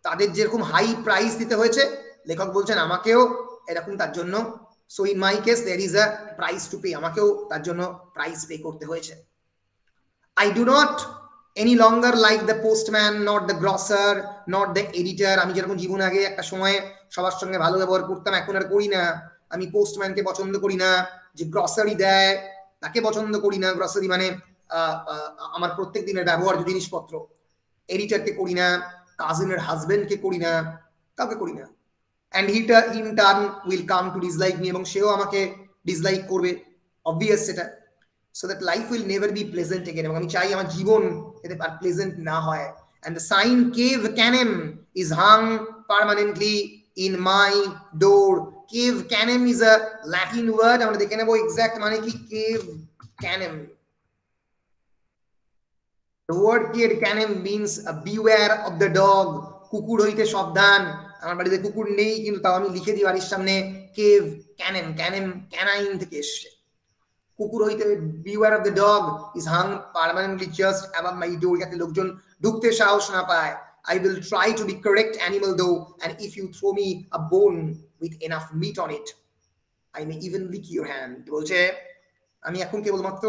তাদের যেরকম হাই প্রাইস দিতে হয়েছে, লেখক বলছেন আমাকেও এরকম তার জন্য, so in my case there is a price to pay, আমাকেও তার জন্য প্রাইস পে করতে হয়েছে। I do not any longer like the postman, not the grocer, not the editor. আমি যেরকম জীবন আগে একটা সময়ে সবার সঙ্গে ভালো ব্যবহার করতাম, এখন আর করি না। আমি পোস্টম্যানকে পছন্দ করি না, যে গ্রসারি দেয় তাকে পছন্দ করি না। গ্রসারি মানে আমার প্রত্যেক দিনের ব্যবহার্য জিনিসপত্র। এডিটরকে করি না, কাজিনের হাজবেন্ডকে করি না, কাউকে করি না। And in turn will come to dislike me, এবং সেও আমাকে ডিসলাইক করবে, অবভিয়াস সেটা। So that life will never be pleasant again, এবং আমি চাই আমার জীবন এতে আর প্লেজেন্ট না হয়। And the sign cave canem is hung permanently in my door. Cave canem is a Latin word, আমরা দেখে নেবো এক্সাক্ট মানে কি cave canem. The word here canem means beware of the dog, কুকুর হইতে সাবধান। আমার বাড়িতে কুকুর নেই, কিন্তু তাও আমি লিখে দিই বাড়ির সামনে কেভ ক্যানেম। ক্যানেম ক্যানাইন থেকে এসছে। কুকুর হইতে beware of the dog is hung permanently just above my door, যাতে লোকজন ঢুকতে সাহস না পায়। I will try to be correct animal though, and if you throw me a bone with enough meat on it, I may even lick your hand. বলছে আমি এখন কেবলমাত্র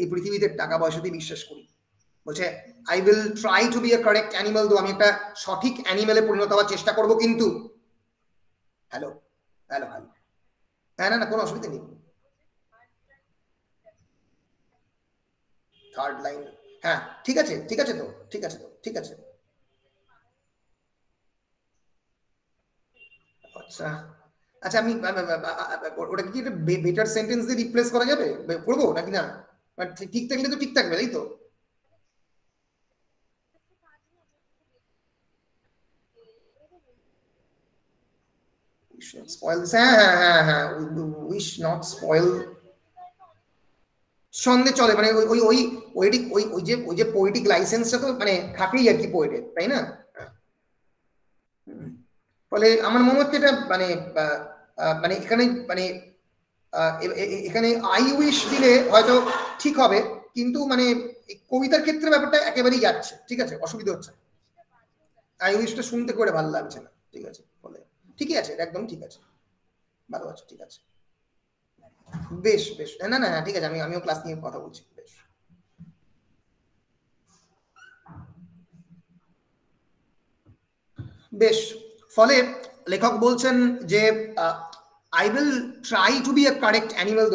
এই পৃথিবীতে টাকা পয়সাতেই বিশ্বাস করি। বলছে I will try to be a correct animal দো, আমি একটা সঠিক অ্যানিমেলে পরিণত হওয়ার চেষ্টা করব, কিন্তু হ্যালো হ্যালো হ্যালো, হ্যাঁ না না কোনো অসুবিধা নেই। থার্ড লাইন, হ্যাঁ ঠিক আছে তো, ঠিক আছে। আচ্ছা আচ্ছা, আমি ওটা কি একটা বেটার সেন্টেন্স দিয়ে রিপ্লেস করা যাবে, করবো নাকি না? ঠিক থাকলে তো ঠিক থাকবে, তাই তো? spoil this, হ্যাঁ উইশ নট স্পয়েল সন্ধে চলে, মানে ওই ওই ওই ওই ওই যে পোয়েটিক লাইসেন্সটা তো মানে থাকেই আর কি পোয়েটের, তাই না? ফলে আমার মনে হচ্ছে এটা মানে মানে এখানে মানে এখানে আই উইশ দিলে হয়তো ঠিক হবে, কিন্তু মানে কবিতার ক্ষেত্রে ব্যাপারটা একেবারেই যাচ্ছে, ঠিক আছে, অসুবিধা হচ্ছে। আই উইশটা শুনতে করে ভালো লাগছে না, ঠিক আছে, ফলে ঠিকই আছে, একদম ঠিক আছে, ভালো আছে, ঠিক আছে, বেশ বেশ, না না ঠিক আছে, আমিও ক্লাস নিয়ে কথা বলছি, বেশ। বেশ, ফলে লেখক বলছেন যে I will try to be a correct animal,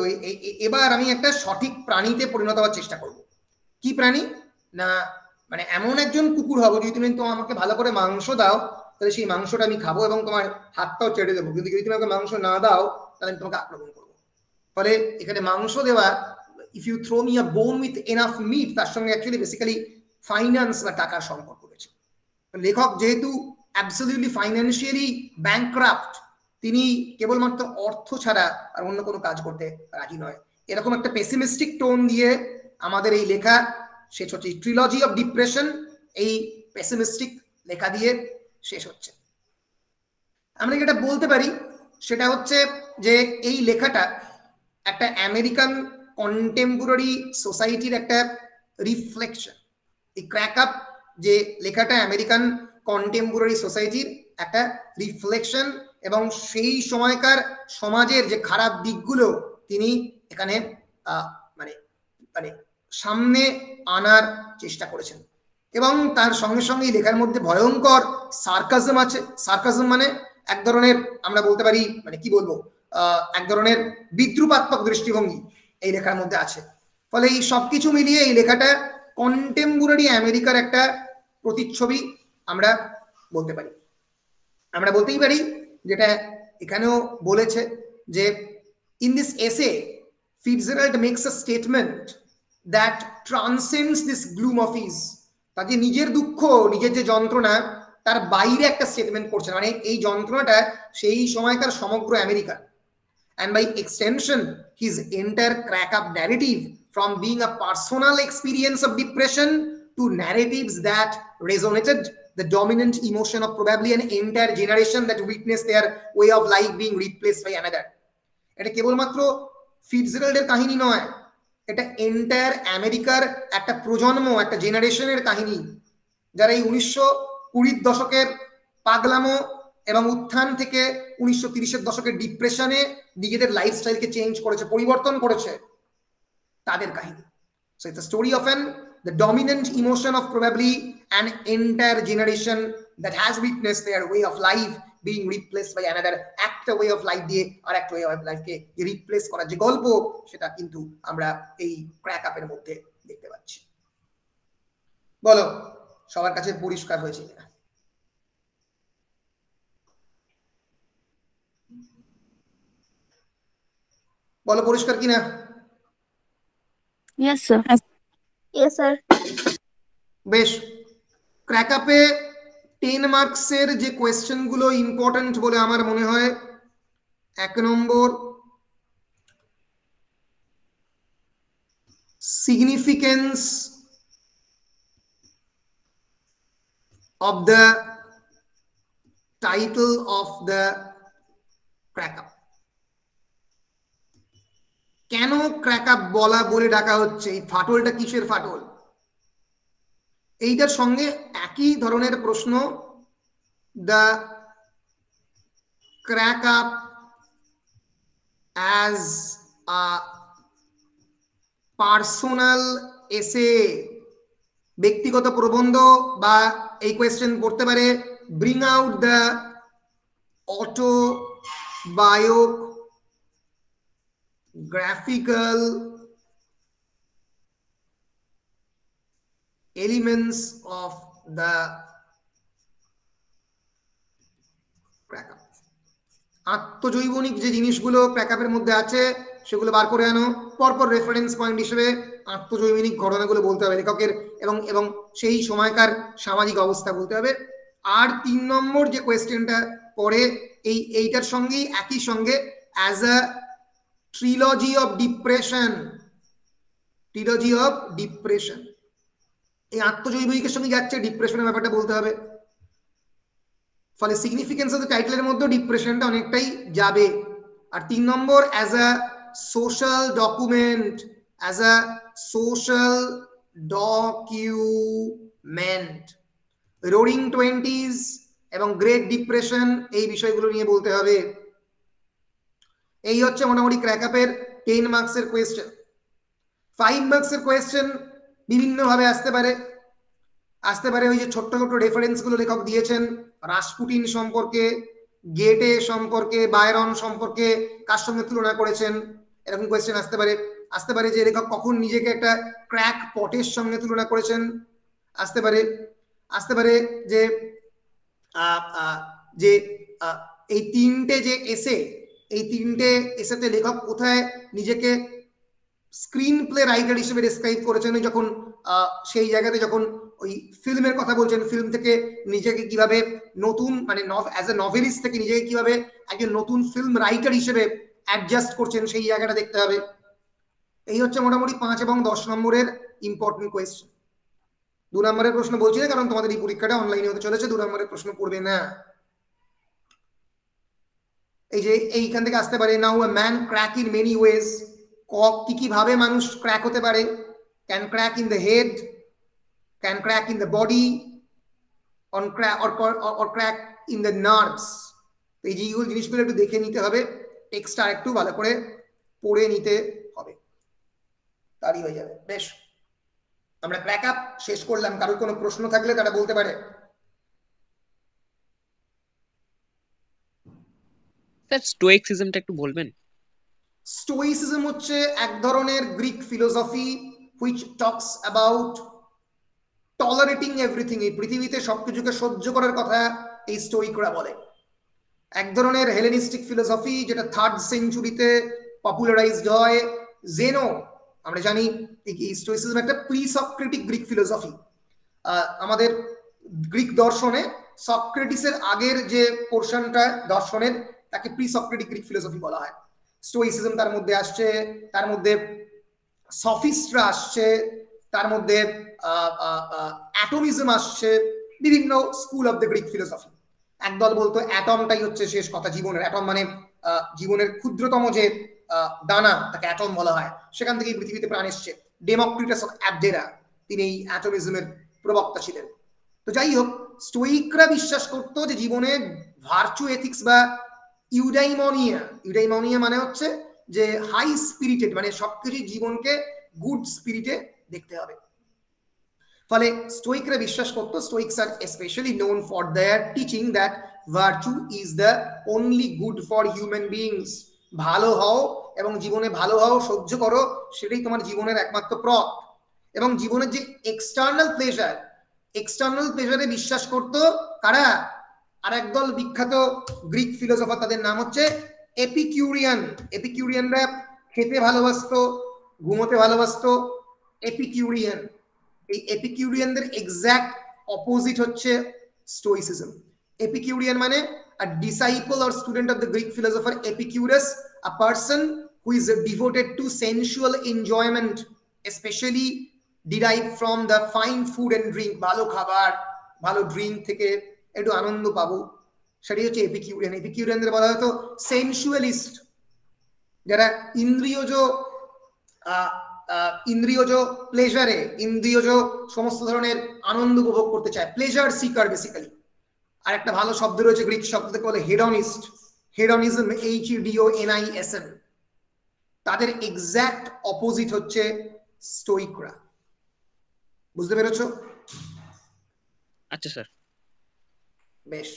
এবার আমি একটা সঠিক প্রাণীতে পরিণত হওয়ার চেষ্টা করব। কি প্রাণী না, মানে এমন একজন কুকুর হবো, যদি তুমি তো আমাকে ভালো করে মাংস দাও তাহলে সেই মাংসটা আমি খাবো এবং তোমার হাতটাও ছেড়ে দেবো, কিন্তু যদি তুমি আমাকে মাংস না দাও তাহলে আমি তোমাকে আক্রমণ করবো। ফলে এখানে মাংস দেওয়া, if you throw me a bone with enough meet, তার সঙ্গে অ্যাকচুয়ালি বেসিক্যালি ফাইন্যান্স বা টাকার সম্পর্ক রয়েছে। লেখক যেহেতু অ্যাবসলিউটলি ফাইন্যান্সিয়ালি ব্যাংক্রাফট, তিনি কেবলমাত্র অর্থ ছাড়া আর অন্য কোনো কাজ করতে রাজি নয়, এরকম একটা পেসিমিস্টিক টোন দিয়ে আমাদের এই লেখা শেষ হচ্ছে। ট্রিলজি অফ ডিপ্রেশন এই পেসিমিস্টিক লেখা দিয়ে শেষ হচ্ছে। আমরা যেটা বলতে পারি সেটা হচ্ছে যে এই লেখাটা একটা আমেরিকান কন্টেম্পোরারি সোসাইটির একটা রিফ্লেকশন। এই ক্র্যাক আপ যে লেখাটা আমেরিকান কন্টেম্পোরারি সোসাইটির একটা রিফ্লেকশন, এবং সেই সময়কার সমাজের যে খারাপ দিকগুলো তিনি এখানে মানে মানে সামনে আনার চেষ্টা করেছেন। এবং তার সঙ্গে সঙ্গে এই লেখার মধ্যে ভয়ঙ্কর সার্কাজম আছে। সার্কাজম মানে এক ধরনের, আমরা বলতে পারি মানে কি বলবো, এক ধরনের বিদ্রুপাত্মক দৃষ্টিভঙ্গি এই লেখার মধ্যে আছে। ফলে এই সবকিছু মিলিয়ে এই লেখাটা কন্টেম্পোরারি আমেরিকার একটা প্রতিচ্ছবি আমরা বলতে পারি। আমরা বলতেই পারি যেটা এখানেও বলেছে যে in this essay Fitzgerald makes a statement that transcends this gloom of his. তাকে নিজের দুঃখ, নিজের যে যন্ত্রণা, তার বাইরে একটা স্টেটমেন্ট করছে, মানে এই যন্ত্রণাটা সেই সময়কার সমগ্র America. And by extension his entire crack up narrative, from being a personal experience of depression to narratives that resonated the dominant emotion of probably an entire generation that witnessed their way of life being replaced by another. এটা কেবলমাত্র ফিটজেরাল্ডের কাহিনী নয়, এটা entire আমেরিকার একটা প্রজন্ম, একটা জেনারেশনের কাহিনী, যারা এই 1920 দশকের পাগলামো এবং উত্থান থেকে 1930-এর দশকের ডিপ্রেশনে নিজেদের লাইফস্টাইলকে চেঞ্জ করেছে, পরিবর্তন করেছে, তাদের কাহিনী। So it's a story of the dominant emotion of probably an entire generation that has witnessed their way of life being replaced by another. একটা way of life দিয়ে আর একটা way of life K replace করার যে গল্প, সেটা কিন্তু আমরা এই ক্র্যাক আপের মধ্যে দেখতে পাচ্ছি। বলো সবার কাছে পরিষ্কার হয়েছে কিনা? বলো পরিষ্কার কিনা? Yes, sir. Yes, sir. বেশ, ক্র্যাক আপে 10 মার্কসের যে কোয়েশ্চেন গুলো ইম্পর্টেন্ট বলে আমার মনে হয়, 1 নম্বর significance of the title of the crack up। কেন ক্র্যাক আপ বলে ডাকা হচ্ছে, এই ফাটলটা কিসের ফাটল? এইটার সঙ্গে একই ধরনের প্রশ্ন, the crack up as a personal এসে, ব্যক্তিগত প্রবন্ধ, বা এই কোয়েশ্চেন পড়তে পারে bring out the autobiographical elements of the ক্র্যাকআপ। আত্মজৈবনিক যে জিনিসগুলো ক্র্যাকআপের মধ্যে আছে সেগুলো বার করে আনো, পরপর রেফারেন্স পয়েন্ট হিসেবে আত্মজৈবনিক ঘটনাগুলো বলতে হবে লেখকের এবং এবং সেই সময়কার সামাজিক অবস্থা বলতে হবে। আর 3 নম্বর যে কোয়েশ্চেনটা পড়ে এইটার সঙ্গেই একই সঙ্গে as a trilogy of depression, trilogy of depression, এই আত্মজৈবিকের সঙ্গে যাচ্ছে, ডিপ্রেশনের ব্যাপারটা বলতে হবে। ফলে সিগনিফিকেন্স অফ দ্য টাইটেলের মধ্যে ডিপ্রেশনটা অনেকটাই যাবে। আর 3 নম্বর as a social document, as a social document, roaring twenties এবং গ্রেট ডিপ্রেশন এই বিষয়গুলো নিয়ে বলতে হবে। এই হচ্ছে মোটামুটি ক্র্যাকআপের 10 মার্কসের কোয়েশ্চেন। 5 মার্কসের কোয়েশ্চেন বিভিন্ন ভাবে আসতে পারে। ওই যে ছোট্ট ছোট্ট রেফারেন্স গুলো লেখক দিয়েছেন, রাসপুটিন সম্পর্কে, গেটে সম্পর্কে, বায়রন সম্পর্কে কার সঙ্গে তুলনা করেছেন, এরকম কোয়েশ্চেন আসতে পারে যে লেখক কখন নিজেকে একটা ক্র্যাক পটের সঙ্গে তুলনা করেছেন, আসতে পারে যে যে এই তিনটে যে এসে, এই তিনটে এসেতে লেখক কোথায় নিজেকে স্ক্রিন প্লে রাইটার হিসেবে ডেসক্রাইব করেছেন, যখন সেই জায়গাতে যখন ওই ফিল্মের কথা বলছেন, ফিল্ম থেকে নিজেকে কিভাবে নতুন মানে অ্যাজ এ নভেলিস্ট থেকে নিজেকে কিভাবে একজন নতুন ফিল্ম রাইটার হিসেবে অ্যাডজাস্ট করছেন, সেই জায়গাটা দেখতে হবে। এই হচ্ছে মোটামুটি 5 এবং 10 নম্বরের ইম্পর্টেন্ট কোয়েশ্চেন। 2 নম্বরের প্রশ্ন বলছি না, কারণ তোমাদের এই পরীক্ষাটা অনলাইনে হতে চলেছে, 2 নম্বরের প্রশ্ন পড়বে না। এই যে এইখান থেকে আসতে পারে, now a man crack in many ways, কি কি ভাবে মানুষ ক্র্যাক হতে পারে, can crack in the head, can crack in the body, or crack in the nerves। এই যেগুলো জিনিসগুলো একটু দেখে নিতে হবে, টেক্সটটা একটু ভালো করে পড়ে নিতে হবে, তারই হয়ে যাবে। বেশ, আমরা ক্র্যাকআপ শেষ করলাম। কারোর কোনো প্রশ্ন থাকলে তারা বলতে পারে। স্যার স্টোইকসিজমটা একটু বলবেন? স্টোইসিজম হচ্ছে এক ধরনের Greek philosophy which talks about tolerating everything, এই পৃথিবীতে সবকিছুকে সহ্য করার কথা এই স্টোইকরা বলে। এক ধরনের হেলেনিস্টিক ফিলোসফি যেটা 3rd সেঞ্চুরিতে পপুলারাইজড হয়। জেনো, আমরা জানি এই স্টোইসিজম একটা প্রি সক্রেটিক গ্রিক ফিলোসফি। আমাদের গ্রিক দর্শনে সক্রেটিসের আগের যে পোর্শনটা দর্শনের, তাকে প্রি সক্রেটিক গ্রিক ফিলোসফি বলা হয়। স্টোইসিজম তার মধ্যে আসছে, তার মধ্যে সফিস্টরা আসছে, তার মধ্যে অ্যাটমিজম আসছে, বিভিন্ন school of the Greek philosophy. একদল বলতো অ্যাটমটাই হচ্ছে শেষ কথা জীবনের, অ্যাটম মানে জীবনের ক্ষুদ্রতম যে দানা, তাকে অ্যাটম বলা হয়, সেখান থেকেই পৃথিবীতে প্রাণ এসছে। ডেমোক্রিটাস অফ অ্যাবডেরা, তিনি এই অ্যাটমিজমের প্রবক্তা ছিলেন। তো যাই হোক, স্টোইকরা বিশ্বাস করতো যে জীবনে ভার্চু এথিক্স বা ইউডাইমনিয়া মানে হচ্ছে যে হাই স্পিরিটেড, মানে সবকিছু জীবনকে গুড স্পিরিটে দেখতে হবে। ফলে স্টোইকরা বিশ্বাস করতো, স্টোইকস আর specially known for their teaching that virtue is the only good for human beings. ভালো হও এবং জীবনে ভালো হও, সহ্য করো, সেটাই তোমার জীবনের একমাত্র পথ। এবং জীবনের যে এক্সটার্নাল প্লেজারে বিশ্বাস করতো কারা? আর একদল বিখ্যাত গ্রিক ফিলোসফার, তাদের নাম হচ্ছে এপিকিউরিয়ান। এপিকিউরিয়ানরা খেতে ভালোবাসতো, ঘুমোতে ভালোবাসতো, এপিকিউরিয়ান। এই এপিকিউরিয়ানদের এক্সাক্ট অপোজিট হচ্ছে স্টোইসিজম। এপিকিউরিয়ান মানে a disciple or student of the Greek philosopher Epicurus, a person who is devoted to sensual enjoyment, especially derived from the fine food and drink, ভালো খাবার, ভালো ড্রিঙ্ক থেকে একটু আনন্দ পাবো, সেটাই হচ্ছে এপিকিউরিয়ান। এপিকিউরিয়ানদের বলা হতো সেনসুয়ালিস্ট, যারা ইন্দ্রিয়জ প্লেজারে, ইন্দ্রিয়জ সমস্ত ধরনের আনন্দ উপভোগ করতে চায়, প্লেজার সিকার বেসিক্যালি। আর একটা ভালো শব্দ রয়েছে গ্রিক শব্দ থেকে বলে হেডনিস্ট, হেডনিজম, HEDONISM। তাদের এক্সাক্ট অপোজিট হচ্ছে স্টোইকরা। বুঝতে পেরেছো? আচ্ছা স্যার। বেশ,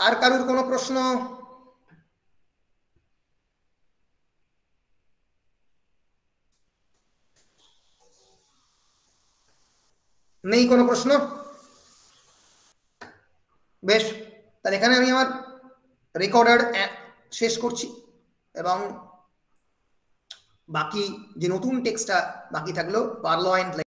আর কারোর কোনো প্রশ্ন? নেই কোনো প্রশ্ন? বেশ, তাহলে এখানে আমি আমার রেকর্ডার শেষ করছি এবং বাকি যে নতুন টেক্সটটা বাকি থাকলো পারলো অ্যান্ড